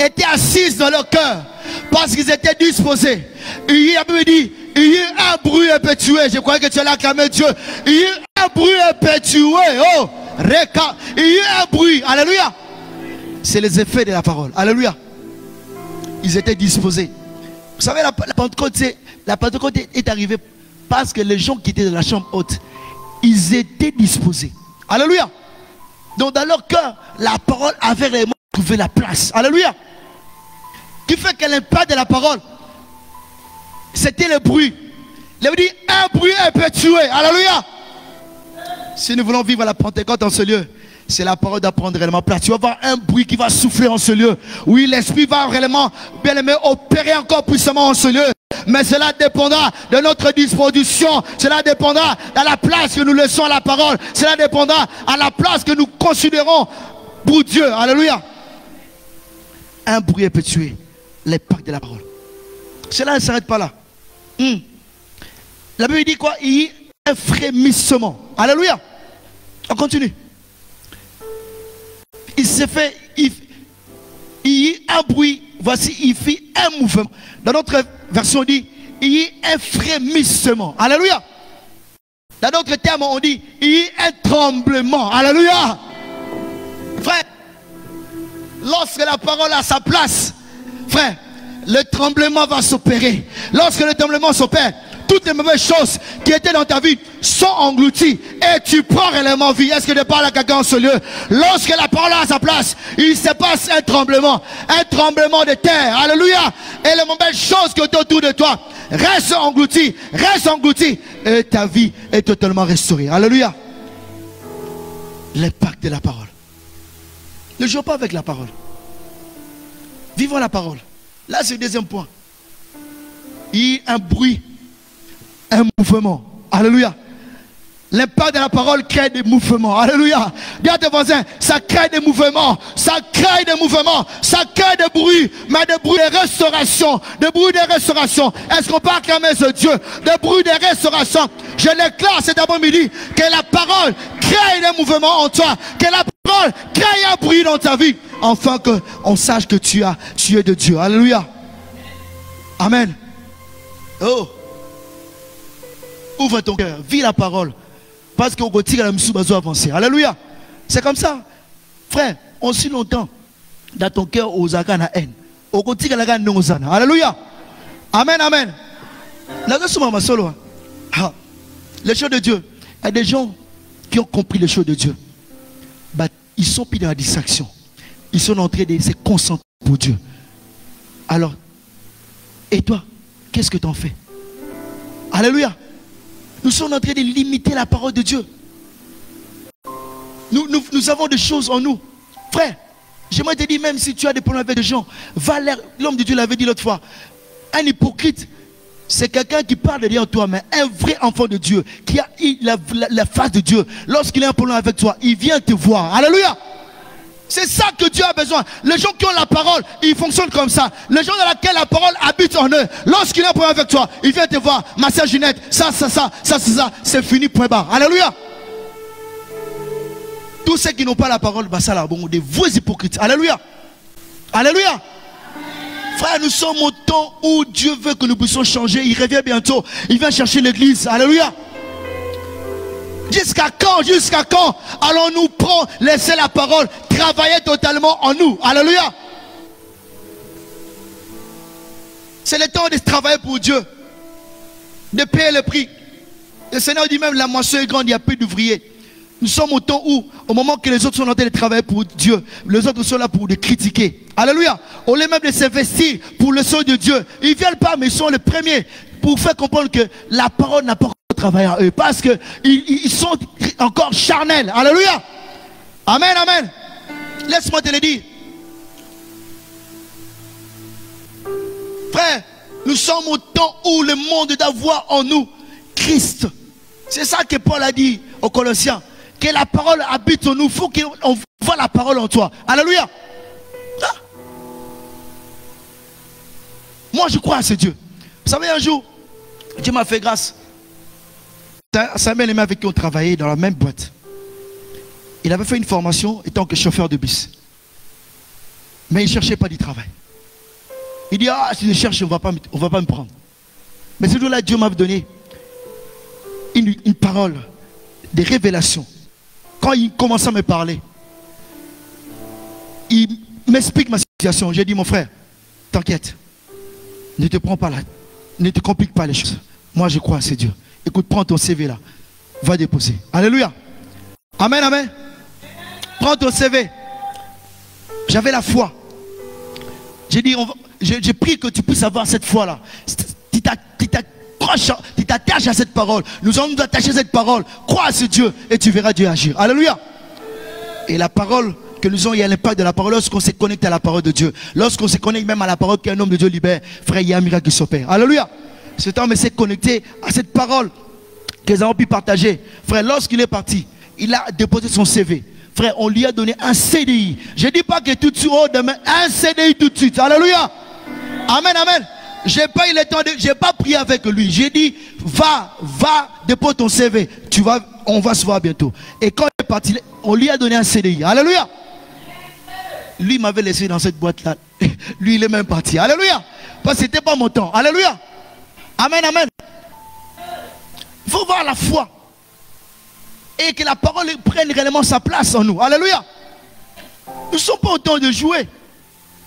était assise dans leur cœur, parce qu'ils étaient disposés. Il y a dit, il y a un bruit impétueux. Je crois que tu allais acclamer Dieu. Il y a un bruit impétueux. Oh, Reka. Il y a un bruit. Alléluia. C'est les effets de la parole. Alléluia. Ils étaient disposés. Vous savez, la Pentecôte est arrivée parce que les gens qui étaient dans la chambre haute, ils étaient disposés. Alléluia. Donc dans leur cœur, la parole avait réellement trouvé la place. Alléluia. Qui fait que l'impact de la parole, c'était le bruit. Il dit un bruit impétueux. Alléluia. Si nous voulons vivre la Pentecôte en ce lieu, c'est la parole d'apprendre réellement place. Tu vas voir un bruit qui va souffler en ce lieu. Oui, l'Esprit va réellement, bien aimé, opérer encore puissamment en ce lieu. Mais cela dépendra de notre disposition. Cela dépendra de la place que nous laissons à la parole. Cela dépendra à la place que nous considérons pour Dieu. Alléluia. Un bruit impétueux. L'impact de la parole. Cela ne s'arrête pas là. La Bible dit quoi? Il y a un frémissement. Alléluia. On continue. Il s'est fait, il y a un bruit, voici, il fit un mouvement. Dans notre version, on dit, il y a un frémissement. Alléluia. Dans d'autres termes, on dit, il y a un tremblement. Alléluia. Frère, lorsque la parole a sa place, frère, le tremblement va s'opérer. Lorsque le tremblement s'opère, toutes les mauvaises choses qui étaient dans ta vie sont englouties et tu prends réellement vie. Est-ce que je parle à quelqu'un en ce lieu? Lorsque la parole a sa place, il se passe un tremblement de terre. Alléluia. Et les mauvaises choses qui sont autour de toi restent englouties et ta vie est totalement restaurée. Alléluia. L'impact de la parole. Ne joue pas avec la parole. Vivons la parole. Là, c'est le deuxième point. Il y a un bruit, un mouvement. Alléluia. L'impact de la parole crée des mouvements. Alléluia. Dis à tes voisins, ça crée des mouvements. Ça crée des mouvements. Ça crée des bruits. Mais des bruits de restauration. Des bruits de restauration. Est-ce qu'on peut acclamer ce Dieu? Des bruits de restauration. Je déclare cet après-midi que la parole crée des mouvements en toi. Que la parole crée un bruit dans ta vie. Enfin qu'on sache que tu es de Dieu. Alléluia. Amen. Oh. Ouvre ton cœur, vis la parole. Parce qu'au quotidien, la mission va avancer. Alléluia. C'est comme ça. Frère, aussi longtemps, dans ton cœur, aux agas na haine. Au quotidien, la gagne nos ânes. Alléluia. Amen, amen. Les choses de Dieu. Il y a des gens qui ont compris les choses de Dieu. Ils sont pris dans la distraction. Ils sont en train de se concentrer pour Dieu. Alors, et toi, qu'est-ce que tu en fais? Alléluia. Nous sommes en train de limiter la parole de Dieu. Nous avons des choses en nous. Frère, j'aimerais te dire, même si tu as des problèmes avec des gens, l'homme de Dieu l'avait dit l'autre fois. Un hypocrite, c'est quelqu'un qui parle derrière toi, mais un vrai enfant de Dieu, qui a la face de Dieu. Lorsqu'il a un problème avec toi, il vient te voir. Alléluia. C'est ça que Dieu a besoin. Les gens qui ont la parole, ils fonctionnent comme ça. Les gens dans lesquels la parole habite en eux, lorsqu'il a un problème avec toi, il vient te voir. Ma sœur Ginette, ça, c'est fini, point barre. Alléluia. Tous ceux qui n'ont pas la parole, ça là, bon, des vrais hypocrites. Alléluia. Alléluia. Frère, nous sommes au temps où Dieu veut que nous puissions changer. Il revient bientôt. Il vient chercher l'église. Alléluia. Jusqu'à quand allons-nous laisser la parole travailler totalement en nous? Alléluia. C'est le temps de travailler pour Dieu, de payer le prix. Le Seigneur dit même, la moisson est grande, il n'y a plus d'ouvriers. Nous sommes au temps où, au moment que les autres sont en train de travailler pour Dieu, les autres sont là pour les critiquer. Alléluia. Au lieu même de s'investir pour le son de Dieu, ils ne viennent pas, mais ils sont les premiers pour faire comprendre que la parole n'a pas encore travaillé à eux. Parce qu'ils sont encore charnels. Alléluia. Amen, amen. Laisse-moi te le dire. Frère, nous sommes au temps où le monde doit voir en nous Christ. C'est ça que Paul a dit aux Colossiens. Que la parole habite en nous. Il faut qu'on voit la parole en toi. Alléluia. Ah. Moi, je crois à ce Dieu. Vous savez, un jour, Dieu m'a fait grâce. C'est un bien-aimé avec qui on travaillait dans la même boîte. Il avait fait une formation étant que chauffeur de bus. Mais il ne cherchait pas du travail. Il dit, ah, si je cherche, on ne va pas me prendre. Mais ce jour-là, Dieu m'a donné une parole, des révélations. Quand il commençait à me parler, il m'explique ma situation. J'ai dit, mon frère, t'inquiète. Ne te prends pas là. Ne te complique pas les choses. Moi, je crois à ce Dieu. Écoute, prends ton CV là. Va déposer. Alléluia. Amen, amen. Prends ton CV. J'avais la foi. J'ai dit, j'ai pris que tu puisses avoir cette foi-là. Tu t'attaches à cette parole. Nous allons nous attacher à cette parole. Crois à ce Dieu et tu verras Dieu agir. Alléluia. Et la parole que nous avons, il y a l'impact de la parole lorsqu'on s'est connecté à la parole de Dieu. Lorsqu'on s'est connecté même à la parole qu'un homme de Dieu libère, frère, il y a un miracle qui s'opère. Alléluia. Cet homme s'est connecté à cette parole que nous avons pu partager. Frère, lorsqu'il est parti, il a déposé son CV. Frère, on lui a donné un CDI. Je ne dis pas que tout de suite, oh, demain, un CDI tout de suite. Alléluia. Amen, amen. J'ai pas prié avec lui. J'ai dit, va, dépose ton CV. On va se voir bientôt. Et quand il est parti, on lui a donné un CDI. Alléluia. Lui m'avait laissé dans cette boîte-là. Lui, il est même parti. Alléluia. Parce que ce n'était pas mon temps. Alléluia. Amen, amen. Il faut voir la foi. Et que la parole prenne réellement sa place en nous. Alléluia. Nous ne sommes pas au temps de jouer.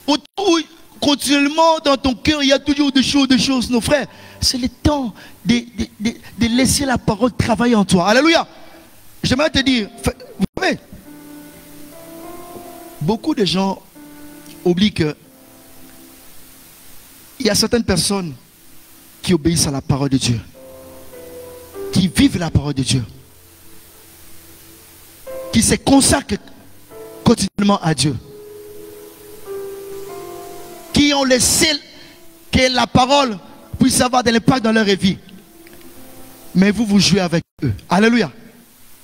Au temps où continuellement dans ton cœur, il y a toujours des choses, nos frères. C'est le temps de laisser la parole travailler en toi. Alléluia. J'aimerais te dire, vous savez, beaucoup de gens oublient que il y a certaines personnes qui obéissent à la parole de Dieu, qui vivent la parole de Dieu, qui se consacrent quotidiennement à Dieu, qui ont laissé que la parole puisse avoir de l'impact dans leur vie. Mais vous jouez avec eux. Alléluia.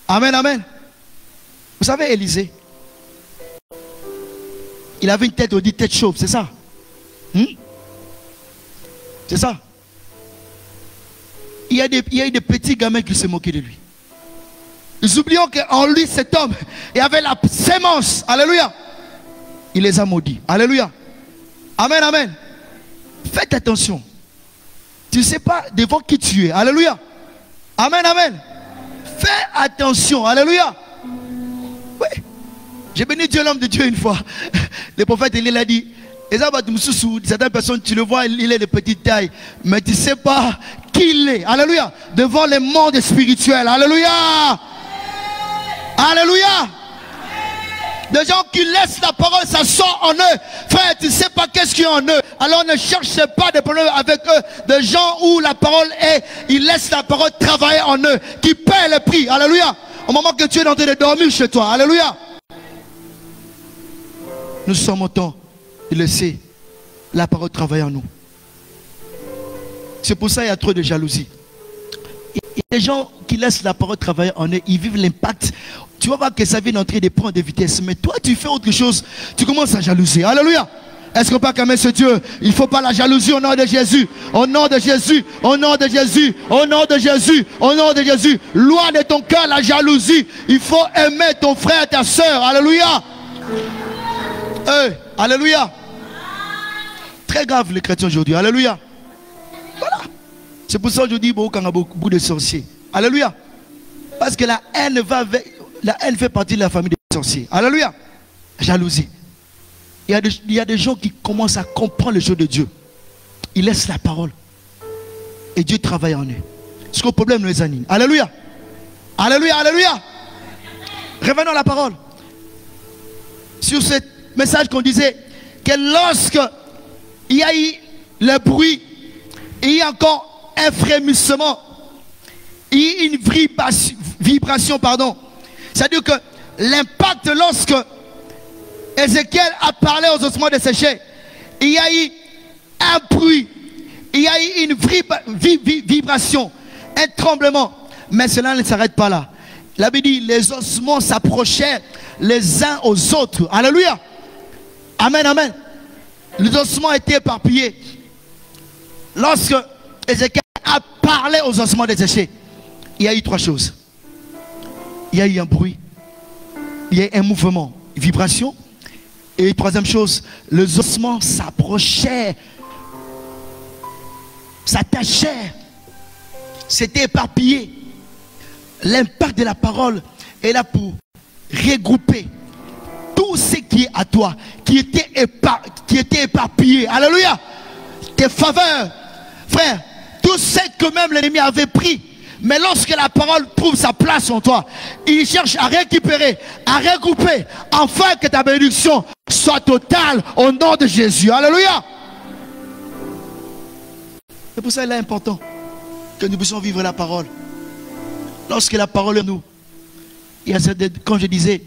Amen, amen. Vous savez, Élisée, il avait une tête, on dit tête chauve, c'est ça? C'est ça? Il y a eu des petits gamins qui se moquaient de lui. Nous oublions qu'en lui, cet homme, il avait la sémence. Alléluia. Il les a maudits. Alléluia. Amen, amen. Faites attention. Tu ne sais pas devant qui tu es. Alléluia. Amen, amen. Fais attention. Alléluia. Oui. J'ai béni Dieu, l'homme de Dieu, une fois. Le prophète Élie a dit, certaines personnes, tu le vois, il est de petite taille, mais tu ne sais pas qui il est. Alléluia. Devant le monde spirituel. Alléluia. Alléluia. Des gens qui laissent la parole, ça sort en eux. Frère, tu ne sais pas qu'est-ce qu'il y a en eux. Alors ne cherche pas de problèmes avec eux. Des gens où la parole est, ils laissent la parole travailler en eux, qui paient le prix. Alléluia. Au moment que tu es en train de dormir chez toi. Alléluia. Nous sommes au temps de laisser la parole travailler en nous. C'est pour ça qu'il y a trop de jalousie. Il y a des gens qui laissent la parole travailler en eux, ils vivent l'impact. Tu vas voir que sa vie est en train de prendre de vitesse. Mais toi, tu fais autre chose. Tu commences à jalouser. Alléluia. Est-ce qu'on peut acclamer ce Dieu? Il ne faut pas la jalousie au nom de Jésus. Au nom de Jésus. Au nom de Jésus. Au nom de Jésus. Au nom de Jésus. Loin de ton cœur la jalousie. Il faut aimer ton frère, ta soeur. Alléluia. Alléluia. Très grave les chrétiens aujourd'hui. Alléluia. Voilà. C'est pour ça que je dis qu'on a beaucoup de sorciers. Alléluia. Parce que la haine fait partie de la famille des sorciers. Alléluia. Jalousie. Il y a des gens qui commencent à comprendre les choses de Dieu. Ils laissent la parole. Et Dieu travaille en eux. C'est le problème nous les anime. Alléluia. Alléluia. Alléluia. Revenons à la parole. Sur ce message qu'on disait que lorsque il y a eu le bruit, il y a encore un frémissement, il y a une vibration, pardon. C'est-à-dire que l'impact lorsque Ézéchiel a parlé aux ossements desséchés, il y a eu un bruit, il y a eu une vibration, un tremblement. Mais cela ne s'arrête pas là. La Bible dit, les ossements s'approchaient les uns aux autres. Alléluia. Amen, amen. Les ossements étaient éparpillés. Lorsque Ézéchiel a parlé aux ossements desséchés, il y a eu trois choses. Il y a eu un bruit, il y a eu un mouvement, une vibration. Et troisième chose, les ossements s'approchaient, s'attachaient, c'était éparpillé. L'impact de la parole est là pour regrouper tout ce qui est à toi, qui était éparpillé. Alléluia. Tes faveurs, frère, tout ce que même l'ennemi avait pris. Mais lorsque la parole trouve sa place en toi, il cherche à récupérer, à regrouper, afin que ta bénédiction soit totale au nom de Jésus. Alléluia. C'est pour ça qu'il est important que nous puissions vivre la parole. Lorsque la parole est nous, il y a cette, comme je disais,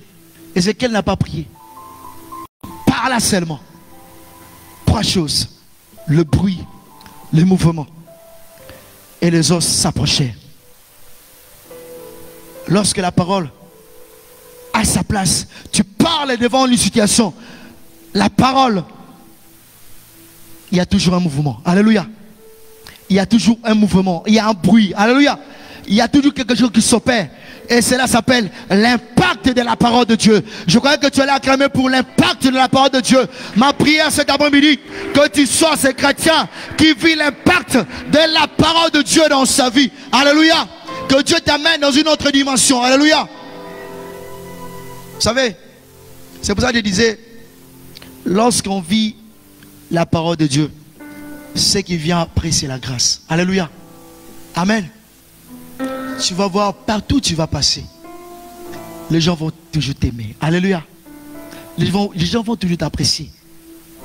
Ézéchiel n'a pas prié. Parla seulement. Trois choses. Le bruit, le mouvement et les os s'approchaient. Lorsque la parole a sa place, tu parles devant une situation. La parole, il y a toujours un mouvement. Alléluia. Il y a toujours un mouvement. Il y a un bruit. Alléluia. Il y a toujours quelque chose qui s'opère. Et cela s'appelle l'impact de la parole de Dieu. Je crois que tu allais acclamer pour l'impact de la parole de Dieu. Ma prière cet après-midi, que tu sois ce chrétien qui vit l'impact de la parole de Dieu dans sa vie. Alléluia. Que Dieu t'amène dans une autre dimension. Alléluia. Vous savez, c'est pour ça que je disais, lorsqu'on vit la parole de Dieu, ce qui vient après, c'est la grâce. Alléluia. Amen. Tu vas voir partout où tu vas passer, les gens vont toujours t'aimer. Alléluia. Les gens vont toujours t'apprécier.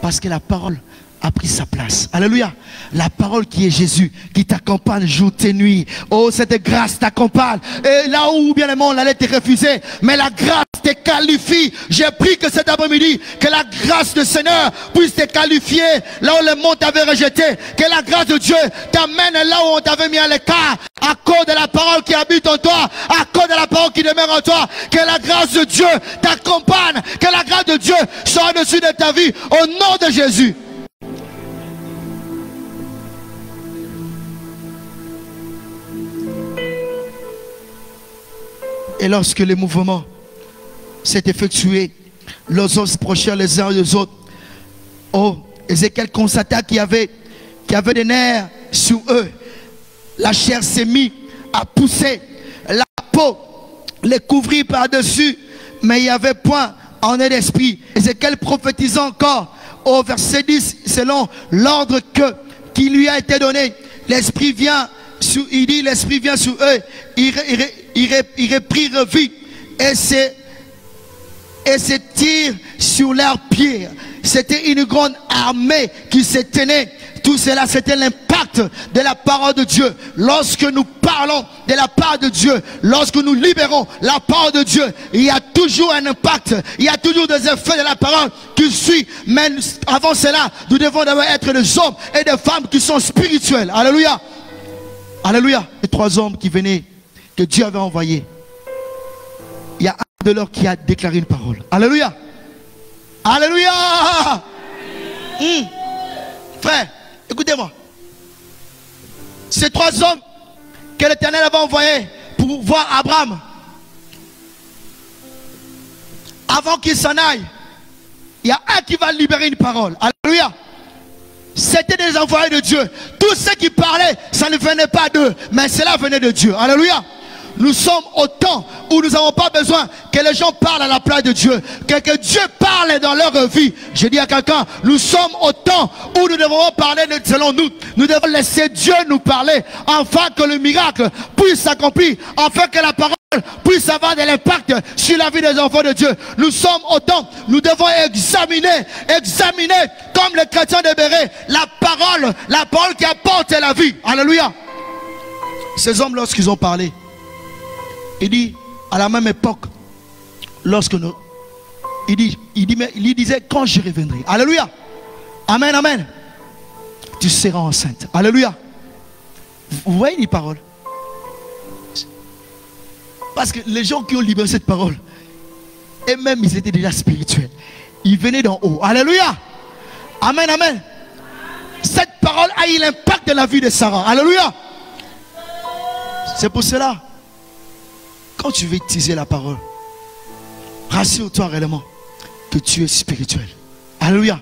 Parce que la parole a pris sa place. Alléluia. La parole qui est Jésus, qui t'accompagne jour et nuit. Oh, cette grâce t'accompagne. Et là où bien le monde allait te refuser, mais la grâce te qualifie. J'ai pris que cet après-midi, que la grâce du Seigneur puisse te qualifier là où le monde t'avait rejeté. Que la grâce de Dieu t'amène là où on t'avait mis à l'écart. À cause de la parole qui habite en toi, à cause de la parole qui demeure en toi. Que la grâce de Dieu t'accompagne. Que la grâce de Dieu soit au-dessus de ta vie. Au nom de Jésus. Et lorsque le mouvement s'est effectué, les os se prochèrent les uns des autres. Oh, Ézéchiel constata qu'il y avait des nerfs sur eux. La chair s'est mise à pousser. La peau les couvrit par-dessus. Mais il n'y avait point en eux d'esprit. Ézéchiel prophétisant encore au verset 10, selon l'ordre qui lui a été donné. L'esprit vient sur, il dit, l'esprit vient sur eux. Il reprirent vie et se tire sur leurs pieds. C'était une grande armée qui se tenait. Tout cela, c'était l'impact de la parole de Dieu. Lorsque nous parlons de la part de Dieu, lorsque nous libérons la parole de Dieu, il y a toujours un impact. Il y a toujours des effets de la parole qui suivent. Mais avant cela, nous devons d'abord être des hommes et des femmes qui sont spirituels. Alléluia. Alléluia. Les trois hommes qui venaient, que Dieu avait envoyés. Il y a un de leurs qui a déclaré une parole. Alléluia. Alléluia. Frère, écoutez-moi. Ces trois hommes que l'Éternel avait envoyés pour voir Abraham, avant qu'il s'en aille, il y a un qui va libérer une parole. Alléluia. C'était des envoyés de Dieu. Tous ceux qui parlaient, ça ne venait pas d'eux, mais cela venait de Dieu. Alléluia. Nous sommes au temps où nous n'avons pas besoin que les gens parlent à la place de Dieu. Que Dieu parle dans leur vie. Je dis à quelqu'un, nous sommes au temps où nous devons parler selon nous. Nous devons laisser Dieu nous parler, afin que le miracle puisse s'accomplir, afin que la parole puisse avoir de l'impact sur la vie des enfants de Dieu. Nous sommes au temps, nous devons examiner comme les chrétiens de Béret, la parole qui apporte la vie. Alléluia. ces hommes, lorsqu'ils ont parlé, il dit, à la même époque, lorsque nous, il disait, quand je reviendrai. Alléluia. Amen, amen. Tu seras enceinte. Alléluia. Vous voyez les paroles? Parce que les gens qui ont libéré cette parole, et même ils étaient déjà spirituels. Ils venaient d'en haut. Alléluia. Amen, amen. Cette parole a eu l'impact de la vie de Sarah. Alléluia. C'est pour cela, quand tu veux utiliser la parole, rassure-toi réellement que tu es spirituel. Alléluia.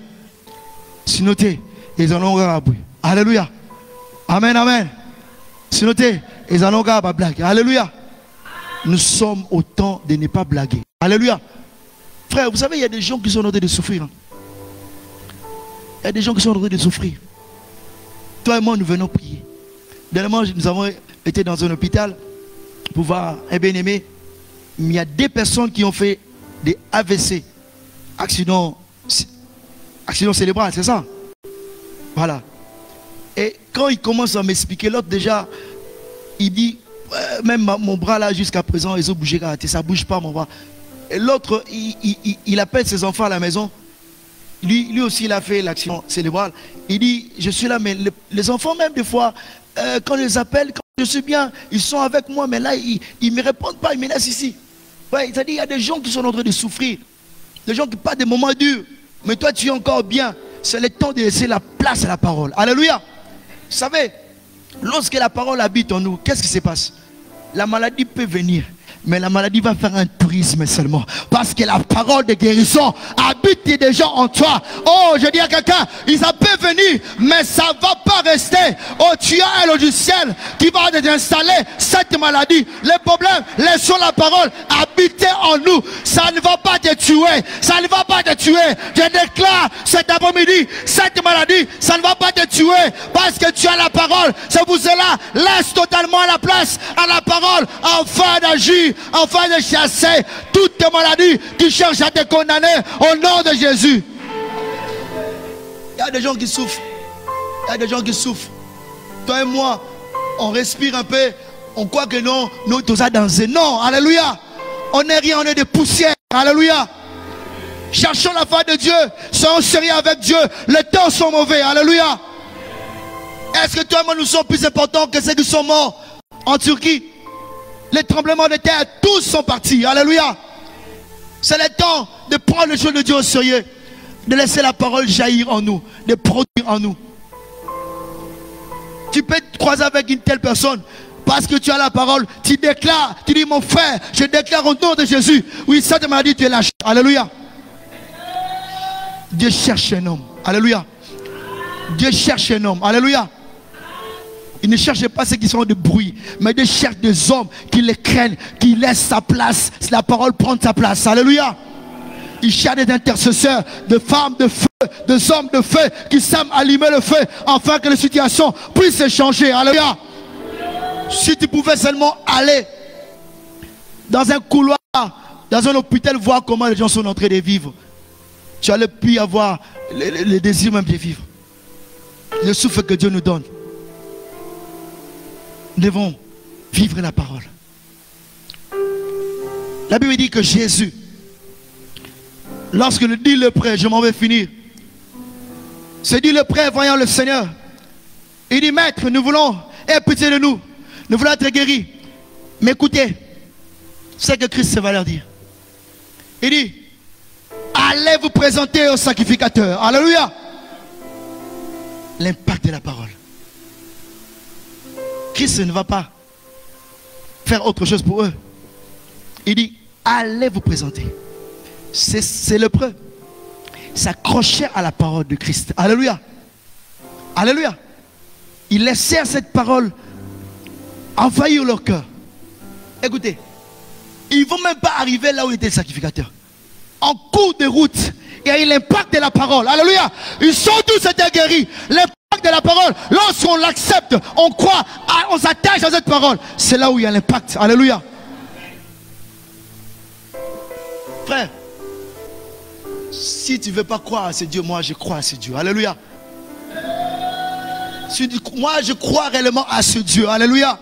Si noté, ils en ont un bruit. Alléluia. Amen, amen. Si noté, ils en ont un blague. Alléluia. Nous sommes au temps de ne pas blaguer. Alléluia. Frère, vous savez, il y a des gens qui sont en train de souffrir. Il y a des gens qui sont en train de souffrir. Toi et moi, nous venons prier. Dernièrement, nous avons été dans un hôpital pour voir un bien-aimé. Il y a des personnes qui ont fait des AVC. Accident cérébral, c'est ça? Voilà. Et quand il commence à m'expliquer, l'autre déjà, il dit, même mon bras là jusqu'à présent, ils ont bougé, ça ne bouge pas mon bras. Et l'autre, il appelle ses enfants à la maison. Lui aussi, il a fait l'accident cérébral. Il dit, je suis là, mais les enfants même des fois, quand je les appelle, quand je suis bien, ils sont avec moi, mais là, ils ne me répondent pas, ils me laissent ici. Ouais, c'est-à-dire, il y a des gens qui sont en train de souffrir. Des gens qui passent des moments durs. Mais toi, tu es encore bien. C'est le temps de laisser la place à la parole. Alléluia. Vous savez, lorsque la parole habite en nous, qu'est-ce qui se passe? La maladie peut venir, mais la maladie va faire un tourisme seulement. Parce que la parole de guérison habite déjà en toi. Oh, je dis à quelqu'un, ça peut venir, mais ça ne va pas rester. Oh, tu as un logiciel qui va désinstaller cette maladie. Le problème, laissons la parole habiter en nous. Ça ne va pas te tuer. Ça ne va pas te tuer. Je déclare cet après-midi, cette maladie, ça ne va pas te tuer. Parce que tu as la parole. C'est pour cela, laisse totalement la place à la parole afin d'agir, afin de chasser toute maladie qui cherche à te condamner au nom de Jésus. Il y a des gens qui souffrent. Il y a des gens qui souffrent. Toi et moi, on respire un peu. On croit que non, nous tous à danser. Non, alléluia. On n'est rien, on est des poussières. Alléluia. Cherchons la foi de Dieu. Soyons sérieux avec Dieu. Les temps sont mauvais. Alléluia. Est-ce que toi et moi nous sommes plus importants que ceux qui sont morts en Turquie? Les tremblements de terre, tous sont partis. Alléluia. C'est le temps de prendre les choses de Dieu au sérieux. De laisser la parole jaillir en nous. De produire en nous. Tu peux te croiser avec une telle personne. Parce que tu as la parole. Tu déclares. Tu dis, mon frère, je déclare au nom de Jésus. Oui, ça te m'a dit, tu es lâché. Alléluia. Dieu cherche un homme. Alléluia. Dieu cherche un homme. Alléluia. Il ne cherche pas ceux qui sont de bruit, mais Dieu cherche des hommes qui les craignent, qui laissent sa place, la parole prend sa place. Alléluia. Il cherche des intercesseurs, de femmes de feu, des hommes de feu qui savent allumer le feu afin que la situation puisse changer. Alléluia. Si tu pouvais seulement aller dans un couloir, dans un hôpital, voir comment les gens sont en train de vivre, tu allais plus avoir le désir même de vivre. Le souffle que Dieu nous donne. Nous devons vivre la parole. La Bible dit que Jésus, lorsque nous dit le prêtre, je m'en vais finir, se dit le prêtre voyant le Seigneur, il dit, maître, nous voulons, aie pitié de nous, nous voulons être guéris. Mais écoutez, c'est ce que Christ va leur dire. Il dit, allez vous présenter au sacrificateur. Alléluia. L'impact de la parole. Christ ne va pas faire autre chose pour eux. Il dit, allez vous présenter. C'est le preuve. S'accrocher à la parole de Christ. Alléluia. Alléluia. Il laissait cette parole envahir leur cœur. Écoutez, ils ne vont même pas arriver là où était le sacrificateur. En cours de route, il y a eu l'impact de la parole. Alléluia. Ils sont tous été guéris. L'impact de la parole, lorsqu'on l'accepte, on croit, on s'attache à cette parole, c'est là où il y a l'impact. Alléluia. Frère, si tu ne veux pas croire à ce Dieu, moi je crois à ce Dieu. Alléluia. Si moi je crois réellement à ce Dieu. Alléluia.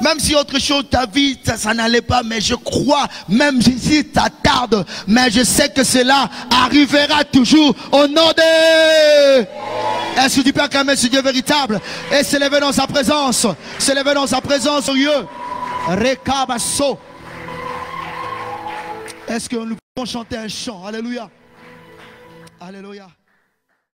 Même si autre chose, ta vie, ça n'allait pas, mais je crois, même si ça tarde, mais je sais que cela arrivera toujours au nom de... Est-ce que tu peux acclamer ce Dieu véritable et s'élever dans sa présence, s'élever dans sa présence, Dieu. Rekabaso. Est-ce que nous pouvons chanter un chant? Alléluia. Alléluia.